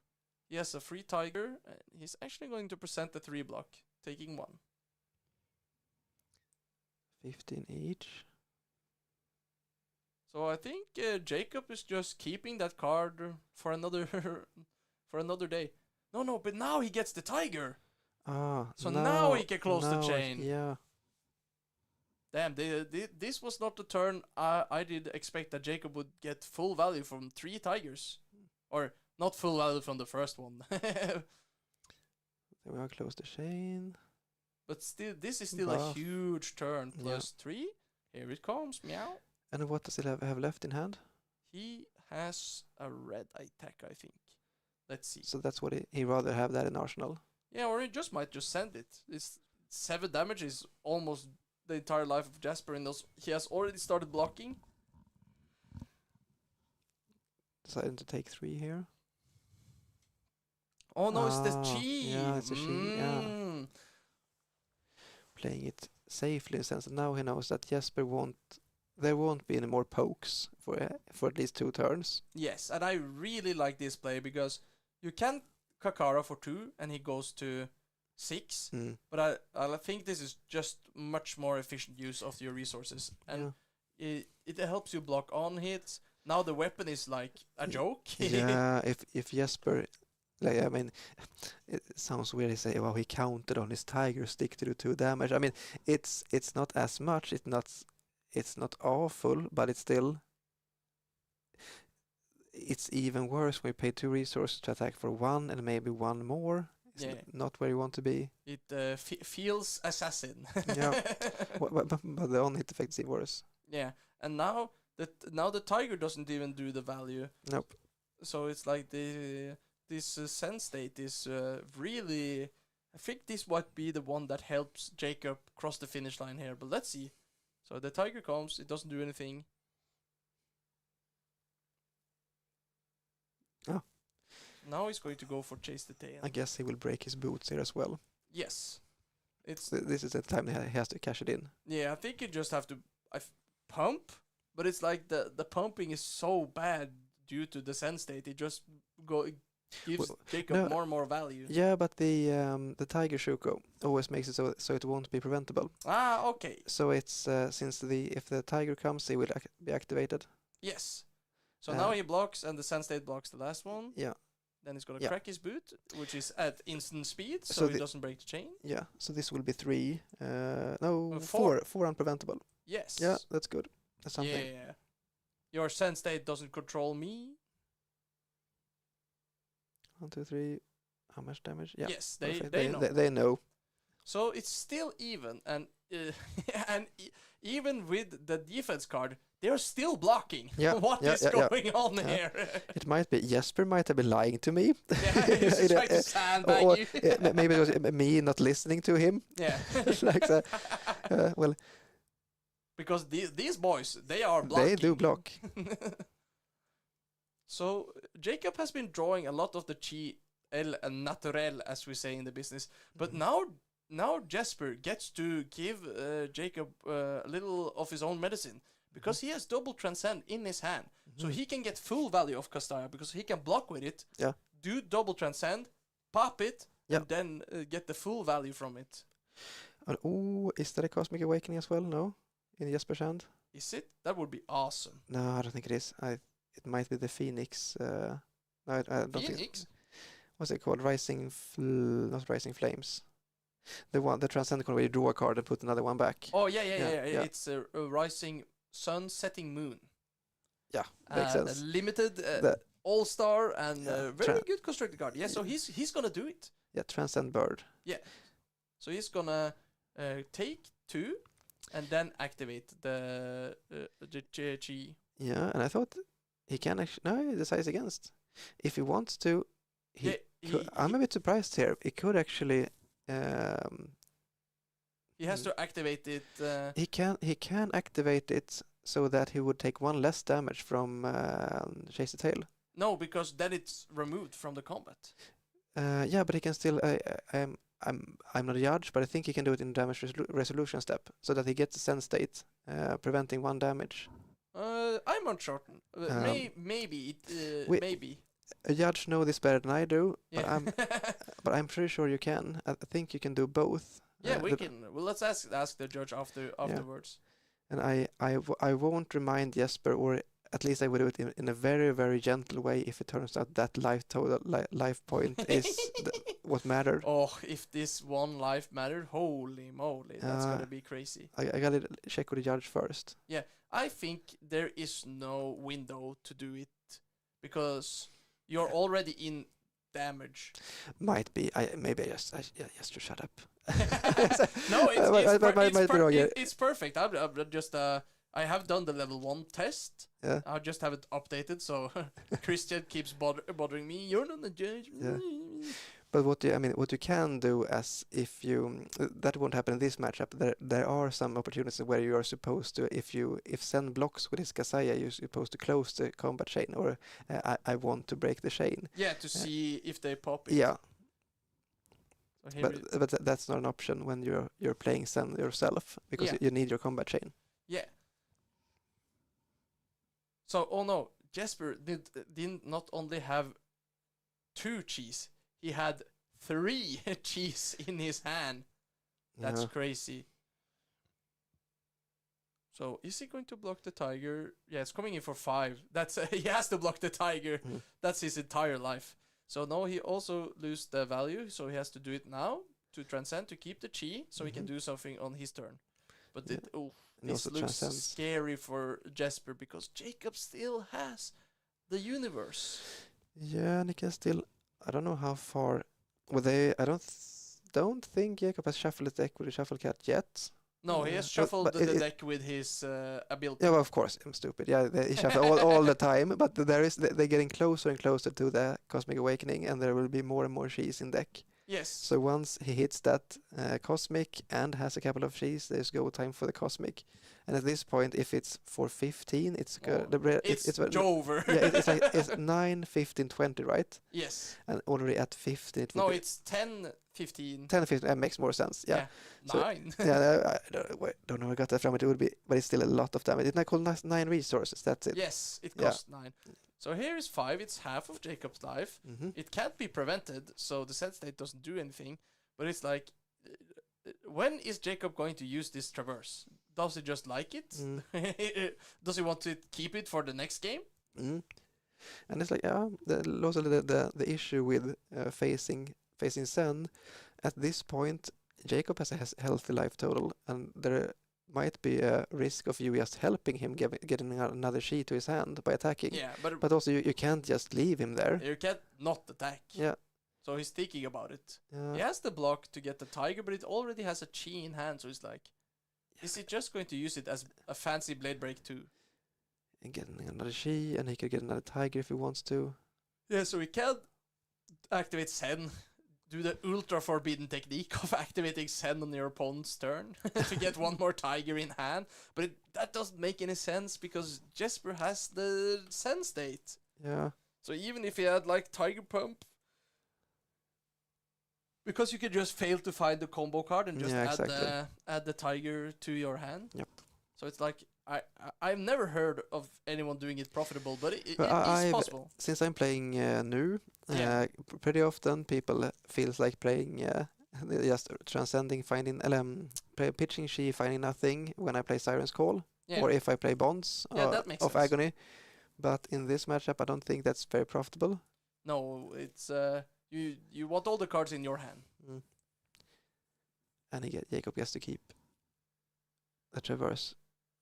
He has a free tiger, and he's actually going to present the 3 block, taking 1. 15 each. So I think Jacob is just keeping that card for another day. No, but now he gets the tiger. So now he can close the chain. Yeah. Damn, this was not the turn I did expect that Jacob would get full value from 3 tigers. Or not full value from the first one. Then we will close the chain. But still, this is still a huge turn. +3. Here it comes. Meow. And what does he have left in hand? He has a red attack, I think. Let's see. So that's what he rather have that in Arsenal. Yeah, or he might just send it. It's 7 damage is almost the entire life of Jasper, and he has already started blocking. Deciding to take 3 here. Oh no, it's the chi. Yeah, it's a chi. Yeah. Playing it safely in the sense that now he knows that Jesper there won't be any more pokes for at least 2 turns. Yes, and I really like this play because you can Kakara for 2, and he goes to 6. Mm. But I think this is just much more efficient use of your resources, and it helps you block on hits. Now the weapon is like a joke. Yeah, if Jesper, like, I mean, it sounds weird to say, well, he counted on his tiger stick to do 2 damage. I mean, it's not as much. It's not awful, but it's even worse when you pay 2 resources to attack for 1 and maybe 1 more. It's not where you want to be. It feels assassin. Yeah, but the on-hit effect is even worse. Yeah, and now the tiger doesn't even do the value. Nope. So it's like this sense state is really. I think this might be the one that helps Jacob cross the finish line here. But let's see. So the tiger comes. It doesn't do anything. Oh. Now he's going to go for chase the tail. I guess he will break his boots here as well. Yes. It's this is the time he has to cash it in. Yeah, I think you just have to pump, but it's like the pumping is so bad due to the sense state. It just gives Jacob more and more value. Yeah, but the Tiger Shuko always makes it so it won't be preventable. Ah, okay. So it's since if the tiger comes, he will be activated. Yes. So now he blocks, and the sense state blocks the last one. Yeah. Then he's gonna crack his boot, which is at instant speed, so he doesn't break the chain. Yeah. So this will be 3. No, 4. 4 unpreventable. Yes. Yeah, that's good. That's something. Yeah. Your sense state doesn't control me. 1, 2, 3. How much damage? Yeah. Yes, they know. They know. So it's still even, and even with the defense card, they're still blocking. Yeah. What is going on here? It might be Jesper might have been lying to me. Yeah, he's trying to sandbag you. Maybe it was me not listening to him. Yeah. Like that. Well. Because these boys, they are blocking. They do block. So Jacob has been drawing a lot of the chi el naturel, as we say in the business, but now Jesper gets to give Jacob a little of his own medicine, because he has double transcend in his hand, so he can get full value of Castaya, because he can block with it, do double transcend, pop it, and then get the full value from it. Is that a Cosmic Awakening as well? No? In Jesper's hand? Is it? That would be awesome. No, I don't think it is. It might be the Phoenix. No, I don't Phoenix? What's it called? Not Rising Flames. The Transcendent where you draw a card and put another one back. Oh, yeah. It's a Rising Sun, Setting Moon. Yeah, makes sense. A limited all-star and very good constructed card. Yeah, so he's gonna do it. Yeah, Transcend Bird. Yeah. So he's gonna take 2 and then activate the chi. Yeah, and I thought he can actually... No, he decides against. If he wants to... I'm a bit surprised here. He could actually... he has to activate it. He can activate it so that he would take 1 less damage from Chase the Tail. No, because then it's removed from the combat. Yeah, but he can still... I'm not a judge, but I think he can do it in damage resolution step, so that he gets the sense state, preventing 1 damage. I'm uncertain. Maybe. Maybe. A judge knows this better than I do, but I'm pretty sure you can. I think you can do both. Yeah, we can. Well, let's ask the judge afterwards. And I won't remind Jesper, or at least I would do it in a very, very gentle way if it turns out that life point is what mattered. Oh, if this 1 life mattered, holy moly, that's gonna be crazy. I gotta check with the judge first. Yeah, I think there is no window to do it, because you're already in damage. Might be. Maybe I just to shut up. No, it's perfect. I'm just I have done the level 1 test. Yeah. I just have it updated, so Christian keeps bothering me. You're not the judge. Yeah. But what you can do, as if you that won't happen in this matchup. There are some opportunities where you are supposed to, if Sen blocks with his Kasaya, you're supposed to close the combat chain, or I want to break the chain. Yeah, to see if they pop it. Yeah. So but that's not an option when you're playing Sen yourself, because you need your combat chain. Yeah. So, oh no, Jesper did not only have 2 cheese, he had 3 cheese in his hand. That's Yeah. crazy. So is he going to block the tiger? Yeah, it's coming in for 5. That's he has to block the tiger. Mm. That's his entire life. So now he also lose the value, so he has to do it now to transcend to keep the chi, so he can do something on his turn. But Yeah. And this also looks transcends. scary for Jesper because Jacob still has the universe. Yeah, and he can still. I don't know how far. I don't think Jacob has shuffled his deck with a shuffle cat yet. No, he has But shuffled the it, deck with his ability. yeah, well, of course, I'm stupid. Yeah, he shuffle all the time, but they're getting closer and closer to the Cosmic Awakening, and there will be more and more she's in deck. Yes. So once he hits that Cosmic and has a couple of she's, there's go time for the Cosmic. And at this point, if it's for 15, it's good. It's over. Yeah, it's like it's 9, 15, 20, right? Yes. And already at 15, it would No, be it's 10, 15. 10, 15. That makes more sense. Yeah. So- 9. Yeah, I don't know where I got that from. It would be, but it's still a lot of damage. It's not called 9 resources. That's it. Yes, it Yeah. costs 9. So here is 5. It's half of Jacob's life. Mm-hmm. It can't be prevented, so the set state doesn't do anything. But it's like, when is Jacob going to use this traverse? Does he just like it? Does he want to keep it for the next game? Mm. And it's like, yeah, also the issue with facing Sen. At this point, Jacob has a healthy life total, and there might be a risk of you just helping him getting another sheet to his hand by attacking. Yeah, But also, you can't just leave him there. you can't not attack. Yeah. So he's thinking about it. Yeah. He has the block to get the tiger, but it already has a chi in hand, so he's like, is he just going to use it as a fancy blade break too? And getting another she, and he could get another tiger if he wants to. Yeah, so he can activate Sen, do the ultra forbidden technique of activating Sen on your opponent's turn to get one more tiger in hand, but that doesn't make any sense because Jesper has the Sen state. Yeah. So even if he had like Tiger Pump, because you could just fail to find the combo card and just add the tiger to your hand. Yep. So it's like I've never heard of anyone doing it profitable, but it is possible. Since I'm playing new, Yeah. pretty often people feels like playing just transcending, finding pitching she, finding nothing when I play Siren's Call, Yeah. or if I play Bonds that makes of sense. Agony. But in this matchup, I don't think that's very profitable. No, it's you want all the cards in your hand. Mm. And Jacob gets to keep the traverse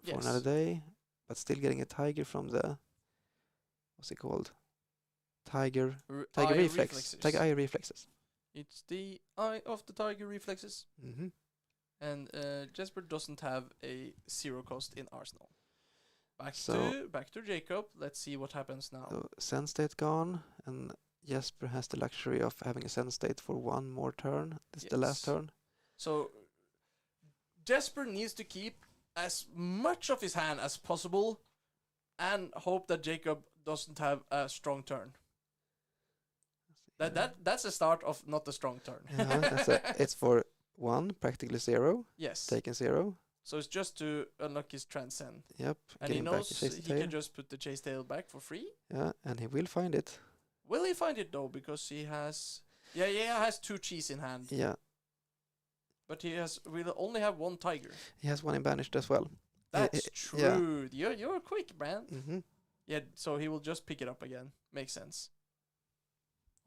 for Yes. another day, but still getting a tiger from the, what's it called? Tiger Eye reflex. Tiger eye reflexes. It's the eye of the tiger reflexes. Mm-hmm. And Jesper doesn't have a 0 cost in Arsenal. Back to Jacob. Let's see what happens now. So Sen state gone, and Jesper has the luxury of having a Sen state for one more turn. This is the last Yes. turn. So Jesper needs to keep as much of his hand as possible and hope that Jacob doesn't have a strong turn. That's the start of not a strong turn. It's for 1, practically 0, Yes. taken 0. So it's just to unlock his transcend. Yep. And he getting back knows his chase he tail. can just put the chase tail back for free. Yeah, and he will find it. Will he find it though? Because he has... Yeah, he has 2 cheese in hand. Yeah. But will only have 1 tiger. He has 1 in banished as well. That's true. Yeah. You're quick, man. Mm-hmm. Yeah, so he will just pick it up again. Makes sense.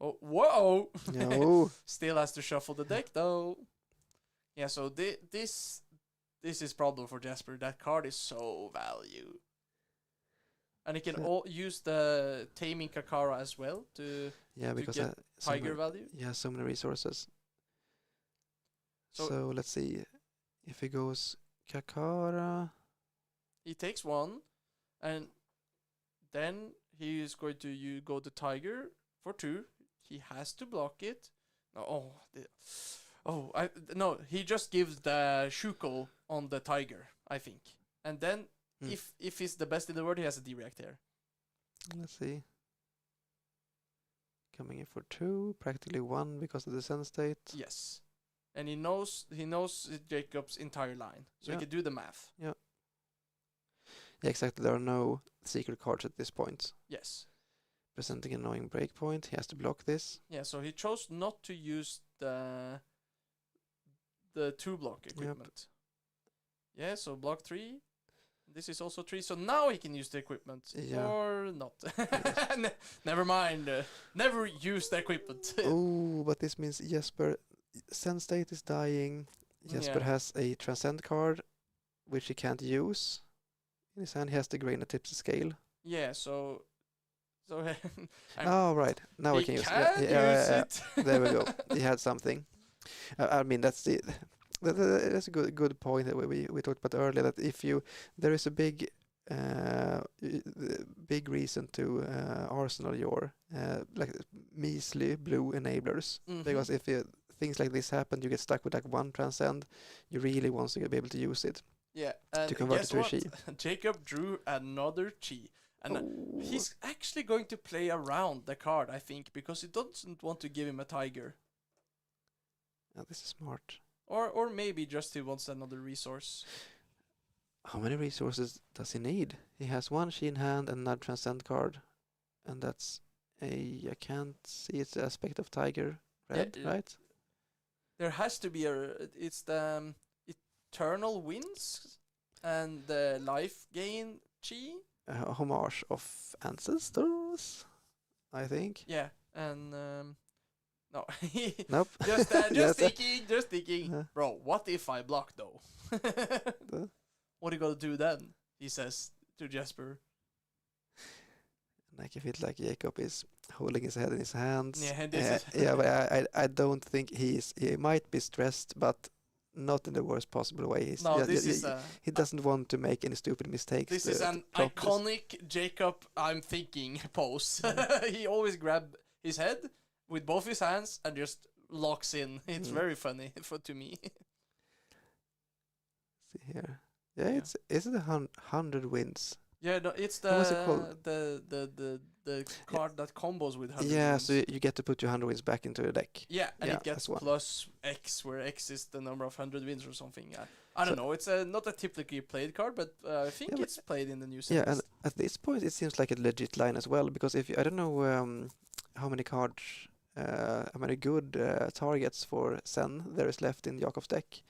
Oh, whoa! No. Still has to shuffle the deck though. Yeah, so this is problem for Jasper. That card is so value. And he can use the Taming Kakara as well to because get tiger value. Yeah, so many resources. So- So let's see. If he goes Kakara. He takes 1, and then he is going to go the tiger for 2. He has to block it. No, he just gives the Shuko on the tiger, I think. And then if he's the best in the world, he has a D-react here. Let's see. Coming in for 2, practically 1 because of the Sen state. Yes. And he knows Jacob's entire line. So he can do the math. Yeah, exactly. There are no secret cards at this point. Yes. presenting an annoying breakpoint. He has to block this. Yeah, so he chose not to use the 2-block equipment. Yeah, so block 3. This is also 3, so now he can use the equipment. Yeah. Or not. Never mind. Never use the equipment. Oh, but this means Jesper, Zen State is dying. Jesper has a Transcend card, which he can't use. In his hand, he has the grain that tips the scale. Yeah, so oh, right. Now we can use it. It. There we go. He had something. I mean, that's a good point that we talked about earlier. That if there is a big reason to arsenal your like measly blue enablers, because if things like this happen, you get stuck with like one transcend. You really want to be able to use it. Yeah, and to convert it to a chi. Jacob drew another chi. And he's actually going to play around the card, I think, because he doesn't want to give him a tiger. This is smart. Or maybe just he wants another resource. How many resources does he need? He has one chi in hand and another transcend card. And that's I can't see it's the aspect of tiger red, right? There has to be it's the eternal winds and the life gain chi. A homage of ancestors, I think. Yeah, and no. Nope. just thinking. Bro, what if I block though? What are you gonna do then? He says to Jesper. Like, I feel like Jacob is holding his head in his hands. Yeah, but I don't think he might be stressed, but not in the worst possible way. He doesn't want to make any stupid mistakes. This is an iconic Jacob I'm thinking pose. He always grabs his head with both his hands and just locks in. It's very funny to me. See here. Yeah, is it 100 wins? Yeah, no, it's the card that combos with 100 yeah, wins. so you get to put your 100 wins back into the deck. Yeah, and it gets plus X, where X is the number of 100 wins or something. I don't know, it's not a typically played card, but I think it's played in the new series. Yeah, and at this point it seems like a legit line as well, because I don't know how many cards, how many good targets for Zen there is left in Jakob's deck,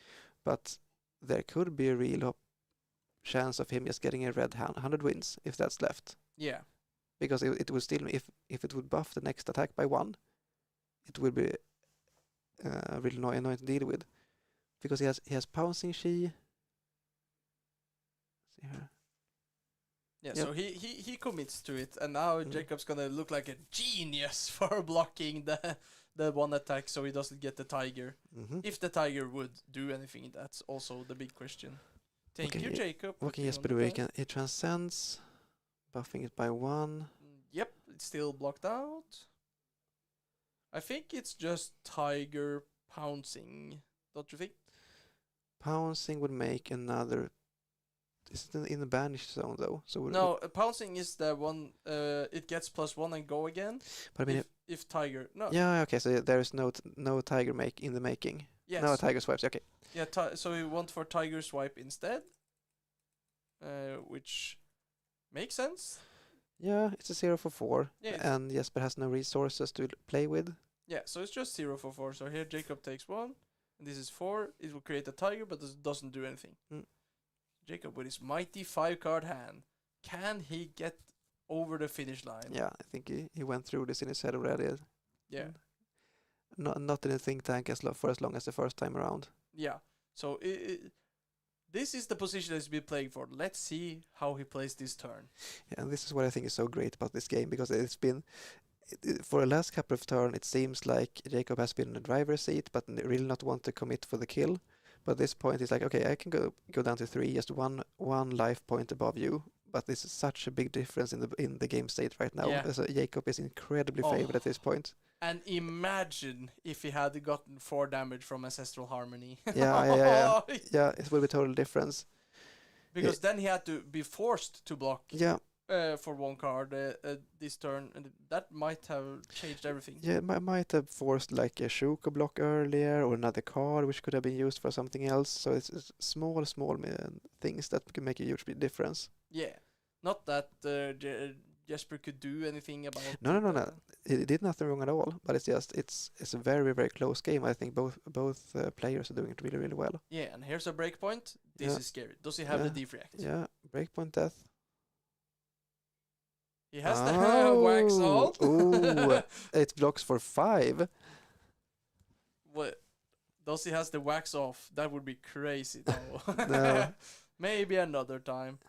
but there could be a real chance of him just getting a red 100 wins if that's left. Yeah. Because it would still, if it would buff the next attack by 1, it would be really annoying to deal with. Because he has pouncing chi. See here. Yeah, so he commits to it, and now Jacob's gonna look like a genius for blocking the one attack so he doesn't get the tiger. If the tiger would do anything, that's also the big question. Thank you, Jacob. What can Jesper do? He transcends, buffing it by 1. Yep, it's still blocked out. I think it's just tiger pouncing, don't you think? Pouncing would make another. Is it in the banished zone though? So no, pouncing is the one. It gets +1 and go again. But I mean, if tiger, no. Yeah, okay. So there is no tiger in the making. Yes. No tiger swipes. Okay. Yeah. So we want for tiger swipe instead, which makes sense. Yeah, it's a 0 for 4. Yeah, and Jesper has no resources to play with. Yeah, so it's just 0 for 4. So here Jacob takes 1, and this is 4. It will create a tiger, but this doesn't do anything. Jacob with his mighty 5-card hand, can he get over the finish line? Yeah, I think he went through this in his head already. Yeah. Not in a think tank for as long as the first time around. Yeah, so this is the position he's been playing for. Let's see how he plays this turn. Yeah, and this is what I think is so great about this game, because it's been, for the last couple of turns, it seems like Jacob has been in the driver's seat, but really not want to commit for the kill. But at this point, it's like, okay, I can go down to 3, just one life point above you. But this is such a big difference in the game state right now. Yeah. So Jacob is incredibly favored at this point. And imagine if he had gotten 4 damage from Ancestral Harmony. Yeah, it will be a total difference. Because then he had to be forced to block. Yeah. For 1 card this turn, and that might have changed everything. Yeah, might have forced like a Shuko block earlier, or another card which could have been used for something else. So it's small things that can make a huge difference. Yeah, not that Jesper could do anything about No. He did nothing wrong at all. But it's just it's a very very close game. I think both players are doing it really really well. Yeah, and here's a breakpoint. This Yeah. is scary. Does he have Yeah. the defreact? Yeah, breakpoint death. He has the wax on. Ooh, it blocks for 5. What? Does he has the wax off? That would be crazy though. No. Maybe another time.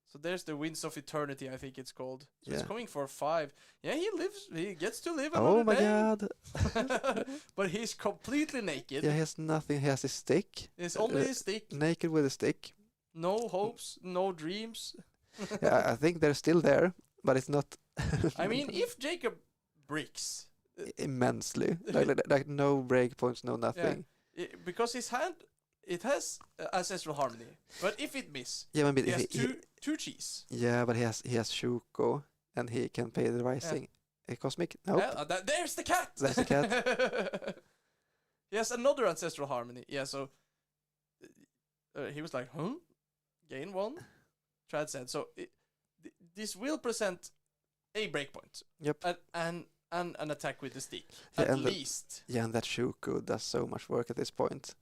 So there's the Winds of Eternity, I think it's called. So Yeah. it's coming for 5. Yeah, he gets to live Oh another my day. god. But he's completely naked. Yeah, he has nothing. He has his stick. It's only his stick. Naked with a stick. No hopes, no dreams. Yeah, I think they're still there, but it's not I mean, if Jacob bricks, immensely. Like no breakpoints, no nothing. because his hand, it has Ancestral Harmony. But if it miss, Yeah, maybe he has two cheese. yeah, but he has Shuko and he can pay the rising. Cosmic? Nope. There's the cat! There's the cat. He has another Ancestral Harmony. Yeah, so he was like, huh? Gain 1? Trad said. So this will present a breakpoint. Yep. And an attack with the stick. Yeah, at and least. And that Shuko does so much work at this point.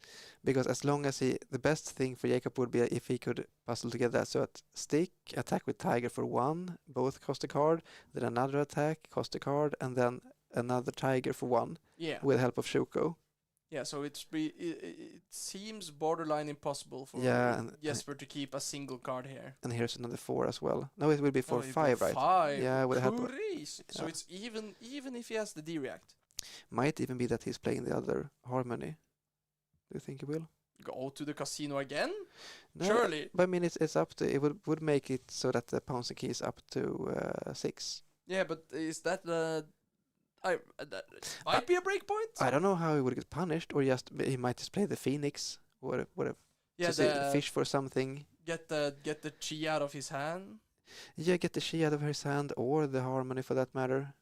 Because as long as the best thing for Jacob would be if he could puzzle together that. So at stick, attack with tiger for 1, both cost a card, then another attack, cost a card, and then another tiger for 1 Yeah. with help of Shuko. Yeah, so it seems borderline impossible for and Jesper to keep a single card here. And here's another 4 as well. No, it will be for 5, right? 5. Yeah, with help of, So yeah. it's even if he has the D-react. Might even be that he's playing the other harmony. Do you think he will? Go to the casino again? No, Surely. But I mean, it's up to, it would make it so that the pounds and key is up to 6. Yeah, but is that that might be a breakpoint? I don't know how he would get punished, or he might just play the Phoenix, or whatever. Yeah, So fish for something. Get the chi out of his hand. Yeah, get the Shi out of his hand, or the harmony for that matter.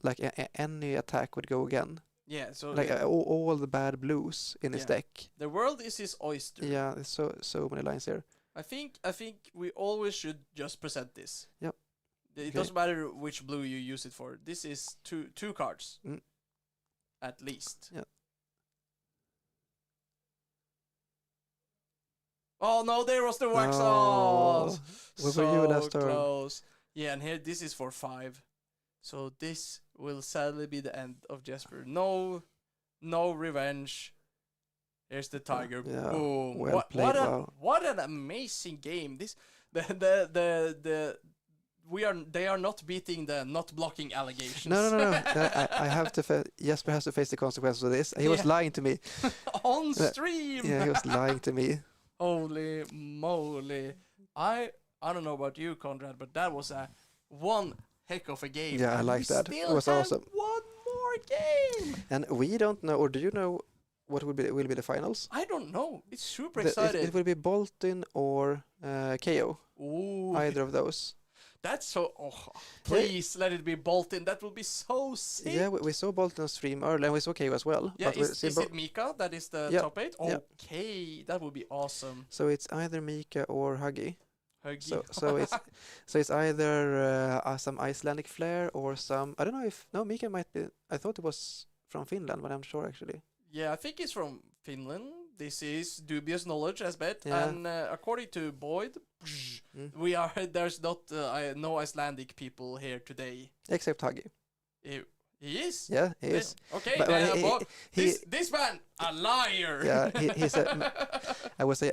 Like any attack would go again. Yeah, so Like all the bad blues in his deck. the world is his oyster. Yeah, there's so many lines here. I think we always should just present this. Yep. It Okay. doesn't matter which blue you use it for. This is two cards. Mm. At least. Yeah. Oh no, there was the wax Oh, off. where So were you last turn? close. Yeah, and here this is for 5. So this will sadly be the end of Jesper. No revenge. Here's the tiger. Yeah, Boom. well played, wow. What an amazing game. This they are not beating the not blocking allegations. No. I have to. Jesper has to face the consequences of this. He was lying to me. On stream. Yeah, he was lying to me. Holy moly. I don't know about you, Conrad, but that was one heck of a game. Yeah, I And like we that. still It was have awesome. One more game. And we don't know, or do you know what will be the finals? I don't know. It's super It exciting. will be Bolton or KO. Ooh, Either of those. that's so. Oh, please let it be Bolton. That will be so sick. Yeah, we saw Bolton stream earlier, and we saw KO as well. Yeah, but we'll see is it Mika that is the Yeah, top 8? yeah. Okay, that would be awesome. So it's either Mika or Huggy. Huggy. So it's either some Icelandic flair or some, I don't know if, no, Mika might be, I thought it was from Finland, but I'm not sure actually. Yeah, I think it's from Finland. This is dubious knowledge, as bet. Yeah. And according to Boyd, Mm. there's not no Icelandic people here today. Except Huggy. He is. Yeah, he is. Okay, But this man a liar. Yeah, he's a, I would say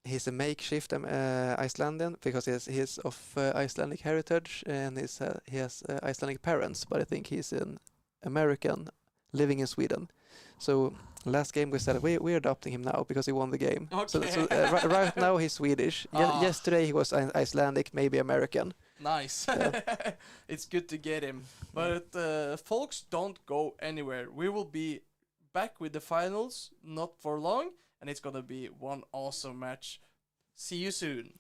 he's a makeshift Icelandic because he's of Icelandic heritage and he has Icelandic parents, but I think he's an American living in Sweden. So last game we said we're adopting him now because he won the game. Okay. So right now he's Swedish. Yesterday he was Icelandic, maybe American. Nice. It's good to get him. But folks, don't go anywhere. We will be back with the finals not for long, and it's gonna be one awesome match. See you soon.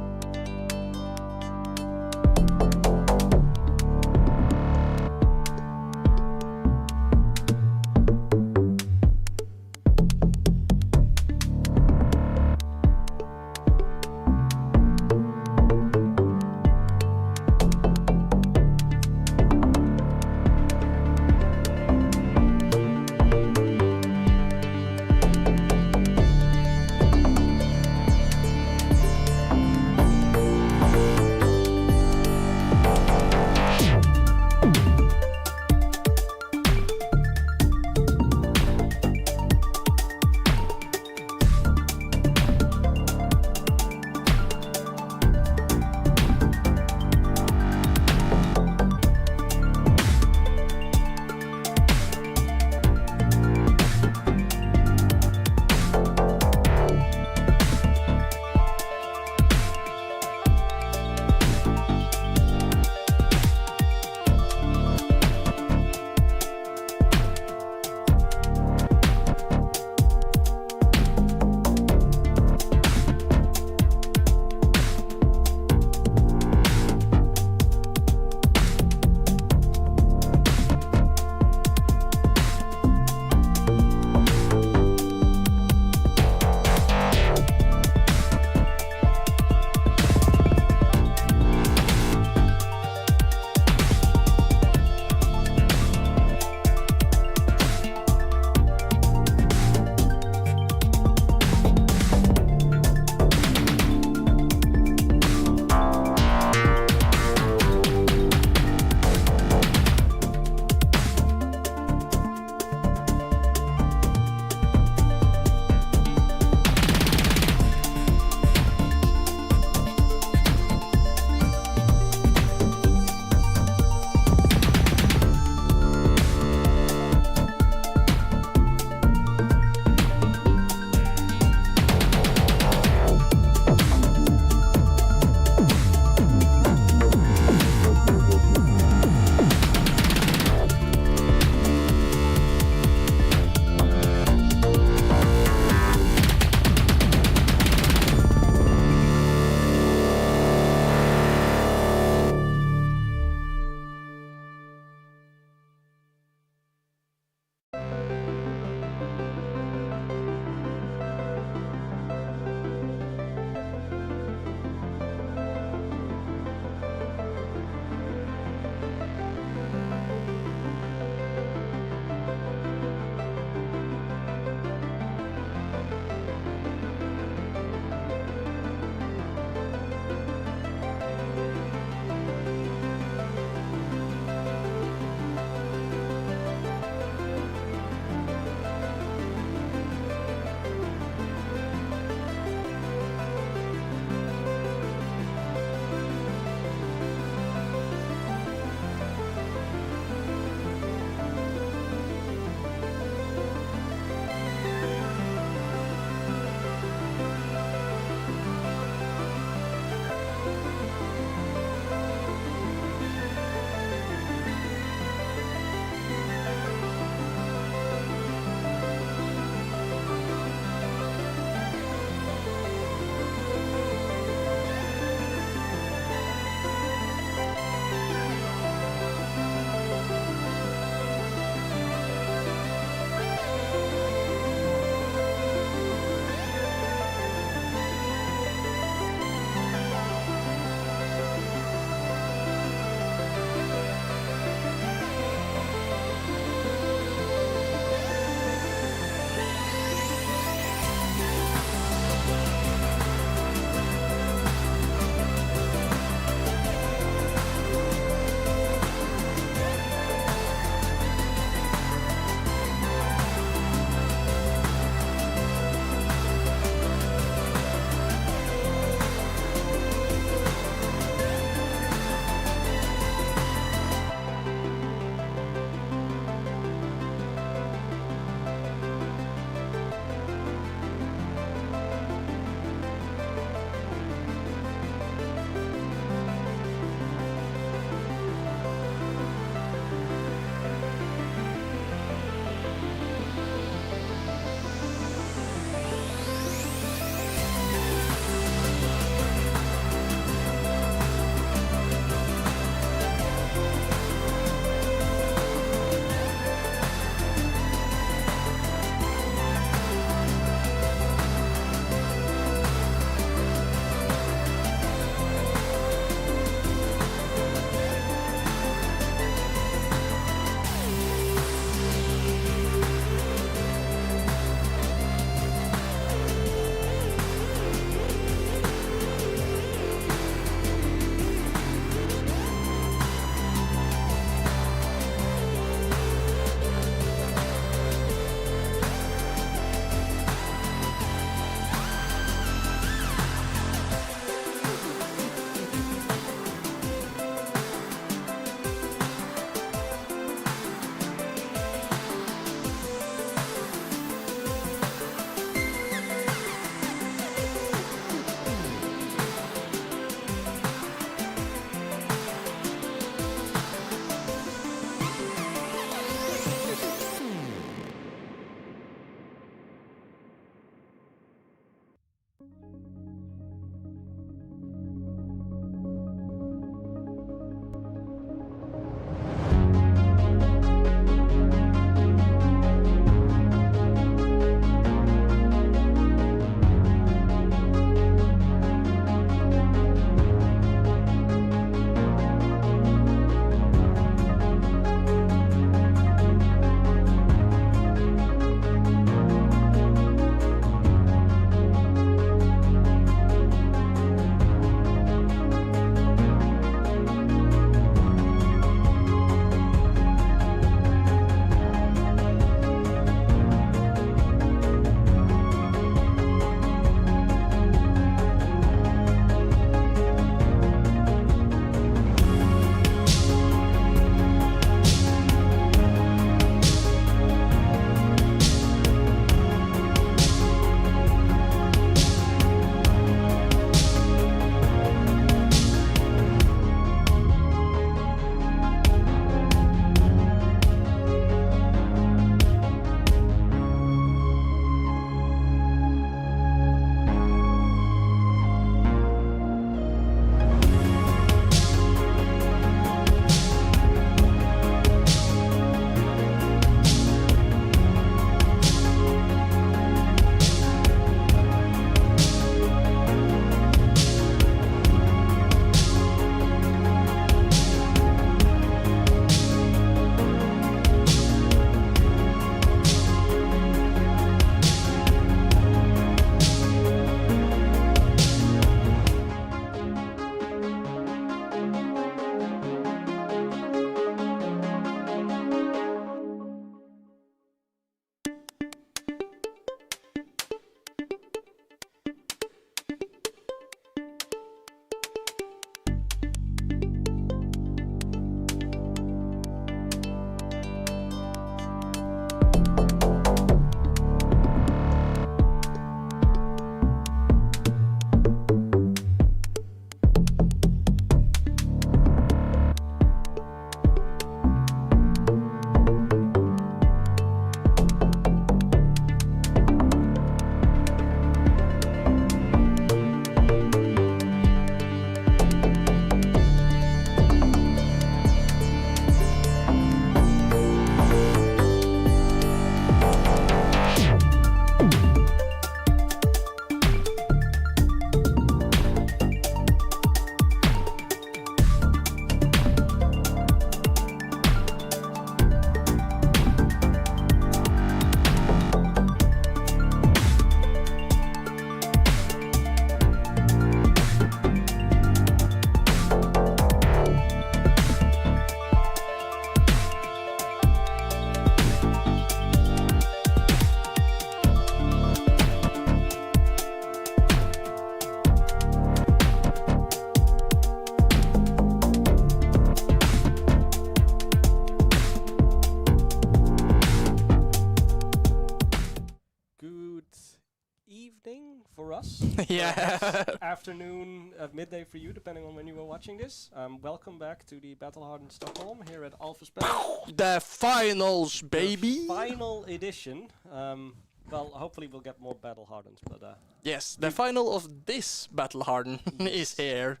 Yeah. Afternoon, midday for you, depending on when you were watching this. Welcome back to the Battle Hardened Stockholm here at Alpha Spell. The finals, baby. The final edition. Well, hopefully we'll get more Battle Hardens, but Yes, the final of this Battle Harden is here.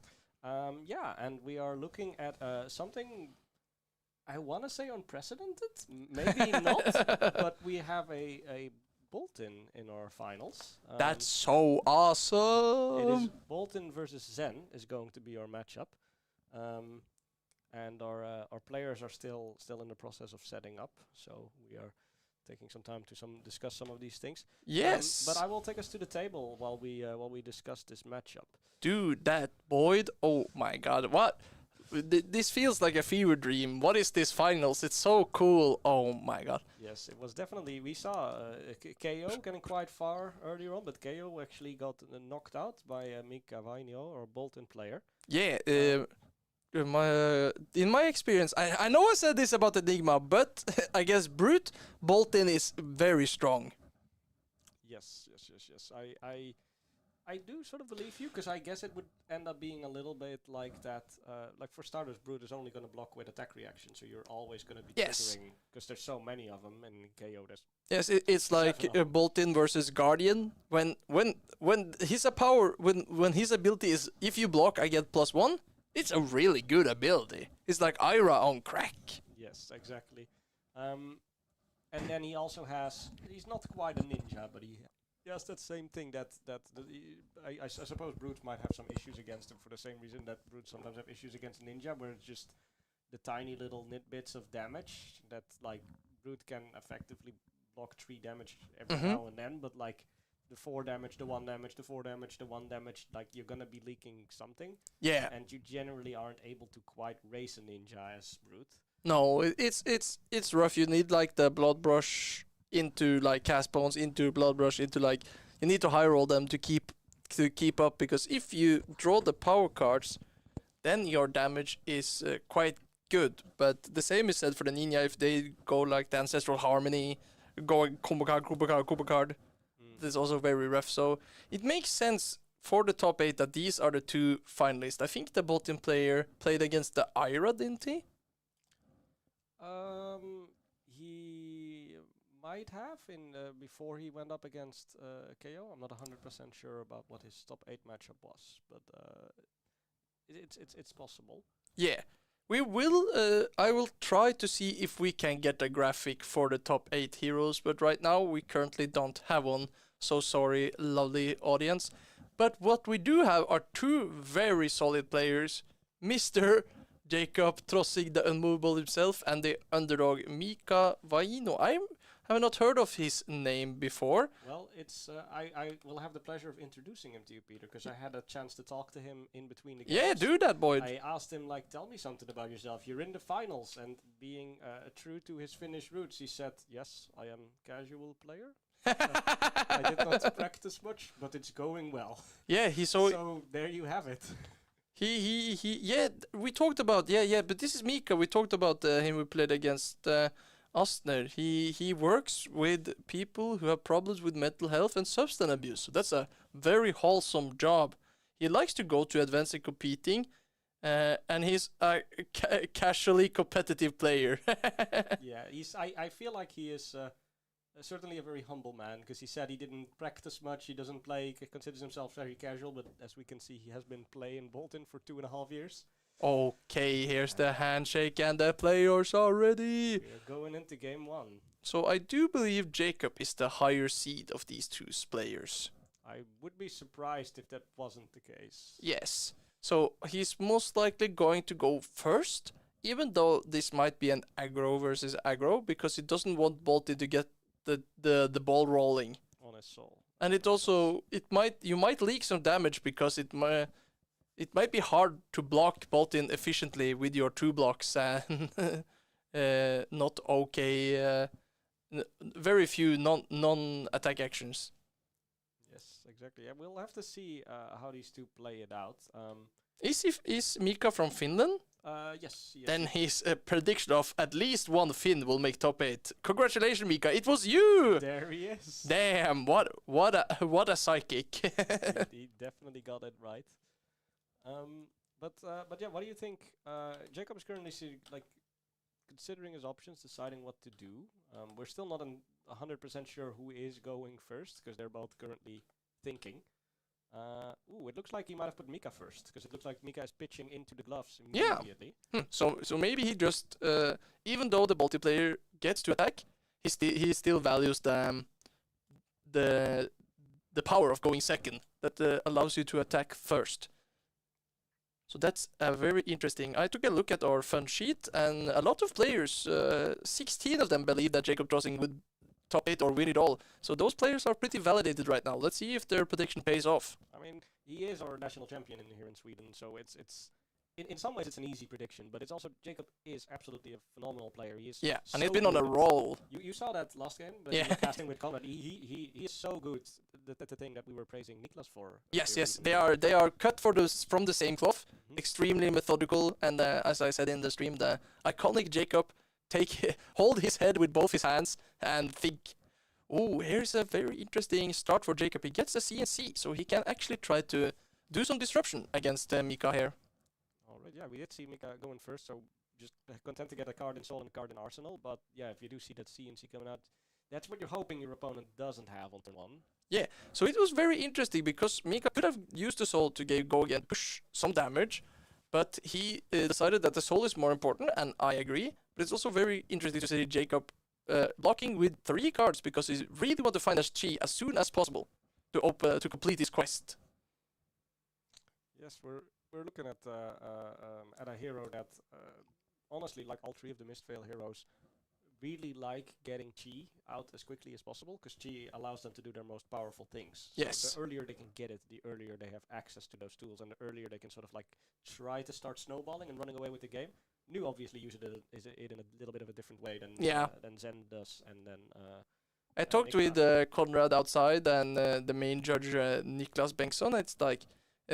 yeah, and we are looking at something I want to say unprecedented, maybe not, but we have a Bolton in our finals. That's so awesome. It is Bolton versus Zen is going to be our matchup, and our players are still in the process of setting up. So we are taking some time to discuss some of these things. Yes. But I will take us to the table while we discuss this matchup. Dude, that Boyd. Oh my God, what? This feels like a fever dream. What is this finals? It's so cool. Oh my God. Yes, it was definitely. We saw KO getting quite far earlier on, but KO actually got knocked out by Mika Vainio, or Bolton player. Yeah. In my experience, I know I said this about Enigma, but I guess Brute Bolton is very strong. Yes. I do sort of believe you, because I guess it would end up being a little bit like that. Like for starters, Brute is only going to block with attack reaction, so you're always going to be triggering, because there's so many of them, and in KO there's... Yes, it's like Bolton versus Guardian. When his ability is, if you block, I get +1. It's a really good ability. It's like Ira on crack. Yes, exactly. And then he also has... He's not quite a ninja, but he has that same thing that I suppose Brutes might have some issues against him for the same reason that Brutes sometimes have issues against Ninja, where it's just the tiny little nitbits of damage that, like, Brute can effectively block 3 damage every now and then, but like the 4 damage, the 1 damage, the 4 damage, the 1 damage, like you're gonna be leaking something. Yeah. And you generally aren't able to quite race a Ninja as Brute. No, it's rough. You need like the Blood Brush into like Cast Bones, into Blood Brush, into like, you need to high roll them to keep up, because if you draw the power cards, then your damage is quite good. But the same is said for the Ninja. If they go like the Ancestral Harmony, going combo card, that's also very rough. So it makes sense for the top 8 that these are the 2 finalists. I think the bottom player played against the Ira, didn't he? He might have before he went up against KO. I'm not 100% sure about what his top 8 matchup was, but it's possible. Yeah, we will. I will try to see if we can get a graphic for the top 8 heroes, but right now we currently don't have one. So sorry, lovely audience. But what we do have are 2 very solid players, Mr. Jacob Trossig, the unmovable himself, and the underdog Mika Vaino. I have not heard of his name before. Well, it's I will have the pleasure of introducing him to you, Peter, because I had a chance to talk to him in between the games. Yeah, do that, Boyd. I asked him, like, tell me something about yourself. You're in the finals, and being true to his Finnish roots, he said, yes, I am casual player. I did not practice much, but it's going well. Yeah, so there you have it. Yeah, we talked about, but this is Mika. We talked about him we played against Ostner. He works with people who have problems with mental health and substance abuse. So that's a very wholesome job. He likes to go to events and competing, and he's a casually competitive player. Yeah, I feel like he is certainly a very humble man, because he said he didn't practice much, he doesn't play, he considers himself very casual, but as we can see, he has been playing Bolton for 2.5 years. Okay, here's the handshake and the players are ready. We're going into game 1. So I do believe Jacob is the higher seed of these 2 players. I would be surprised if that wasn't the case. Yes. So he's most likely going to go first, even though this might be an aggro versus aggro, because he doesn't want Bolton to get the ball rolling on his soul. And you might leak some damage, because it might be hard to block Bolton efficiently with your 2 blocks and not okay, very few non-attack actions. Yes, exactly. Yeah, we'll have to see how these 2 play it out. Is Mika from Finland? Yes. Then his prediction of at least one Finn will make top 8. Congratulations, Mika! It was you. There he is. Damn! What a psychic! he definitely got it right. But yeah, what do you think? Jacob is currently considering his options, deciding what to do. We're still not 100% sure who is going first because they're both currently thinking. It looks like he might have put Mika first because it looks like Mika is pitching into the gloves immediately. So maybe he just, even though the multiplayer gets to attack, he still values the power of going second that allows you to attack first. So that's very interesting. I took a look at our fun sheet, and a lot of players, 16 of them, believe that Jacob Drossing would top 8 or win it all. So those players are pretty validated right now. Let's see if their prediction pays off. I mean, he is our national champion here in Sweden, so it's in some ways it's an easy prediction, but it's also Jacob is absolutely a phenomenal player. He is and he's been on a roll. You saw that last game, but casting with Conrad. He is so good. That's the thing that we were praising Niklas for. Yes, they are cut from the same cloth. Extremely methodical, and as I said in the stream, the iconic Jacob hold his head with both his hands and think, oh, here's a very interesting start for Jacob. He gets a CNC, so he can actually try to do some disruption against Mika here. Alright, yeah, we did see Mika going first, so just content to get a card in Soul and a card in Arsenal, but yeah, if you do see that CNC coming out, that's what you're hoping your opponent doesn't have on turn 1. Yeah, so it was very interesting because Mika could have used the Soul to go again, push some damage, but he decided that the Soul is more important, and I agree. But it's also very interesting to see Jacob blocking with 3 cards because he really wants to find his chi as soon as possible to complete his quest. Yes, we're looking at a hero that honestly, like all 3 of the Mistveil heroes, really like getting chi out as quickly as possible because chi allows them to do their most powerful things. Yes. So the earlier they can get it, the earlier they have access to those tools, and the earlier they can sort of like try to start snowballing and running away with the game. New obviously uses it in a little bit of a different way than Zen does, and then. I talked with Conrad outside and the main judge Niklas Bengtsson. It's like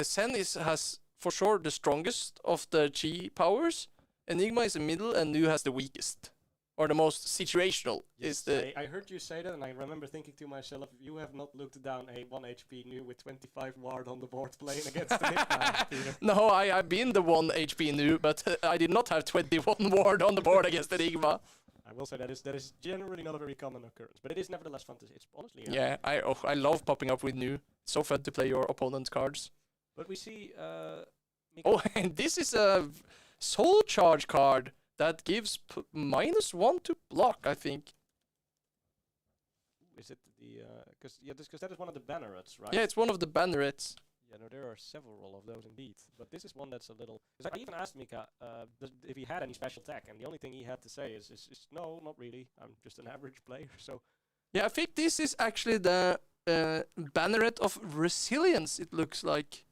Zen has for sure the strongest of the chi powers. Enigma is the middle, and Nu has the weakest. Or the most situational. Yes, I heard you say that, and I remember thinking to myself, you have not looked down a 1 HP Nu with 25 ward on the board playing against the Enigma. No, I've been the 1 HP Nu, but I did not have 21 ward on the board against Enigma. I will say that is generally not a very common occurrence, but it is nevertheless fun to see. It's honestly... Yeah, I love popping up with Nu. It's so fun to play your opponent's cards. But we see... and this is a Soul Charge card. That gives -1 to block, I think. Is it the... Because that is one of the bannerets, right? Yeah, it's one of the bannerets. Yeah, no, there are several of those indeed. But this is one that's a little... I even asked Mika if he had any special tech, and the only thing he had to say is no, not really. I'm just an average player, so... Yeah, I think this is actually the banneret of resilience, it looks like.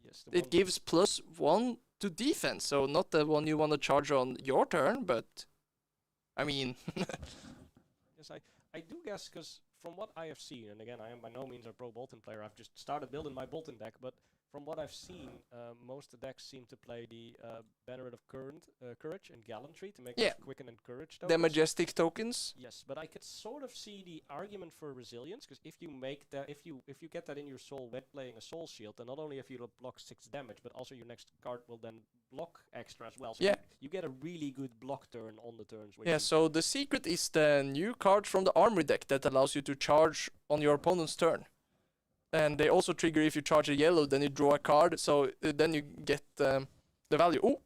Yes, it gives +1 to defense, so not the one you want to charge on your turn, but I mean... Yes, I do guess, because from what I have seen, and again, I am by no means a pro Bolton player, I've just started building my Bolton deck, but from what I've seen, most of the decks seem to play the Banneret of Courage and Gallantry to make them quicken and courage tokens. The majestic tokens. Yes, but I could sort of see the argument for resilience, because if you make that, if you get that in your soul when playing a soul shield, then not only if you block 6 damage, but also your next card will then block extra as well. So you get a really good block turn on the turns. Yeah, so the secret is the new card from the armory deck that allows you to charge on your opponent's turn. And they also trigger if you charge a yellow, then you draw a card, so then you get the value. Oh,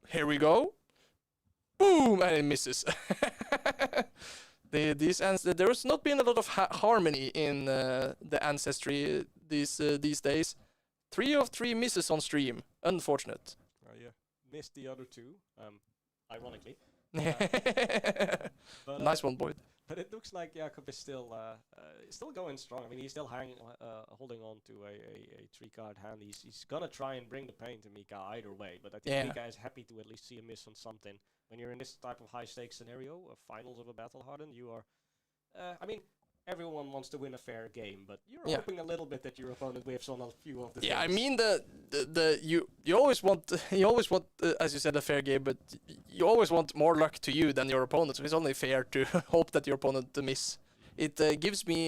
here we go. Boom, and it misses. There has not been a lot of harmony in the Ancestry these days. 3 of 3 misses on stream. Unfortunate. Yeah, missed the other 2, ironically. But, nice one, Boyd. But it looks like Jakob is still going strong. I mean, he's still holding on to a 3-card hand. He's gonna try and bring the pain to Mika either way. But I think Mika is happy to at least see a miss on something. When you're in this type of high-stakes scenario, finals of a battle hardened, you are... I mean, everyone wants to win a fair game, but you're Yeah. hoping a little bit that your opponent whiffs on a few of the Yeah, I things. mean you always want as you said a fair game, but you always want more luck to you than your opponent. So it's only fair to hope that your opponent miss. It gives me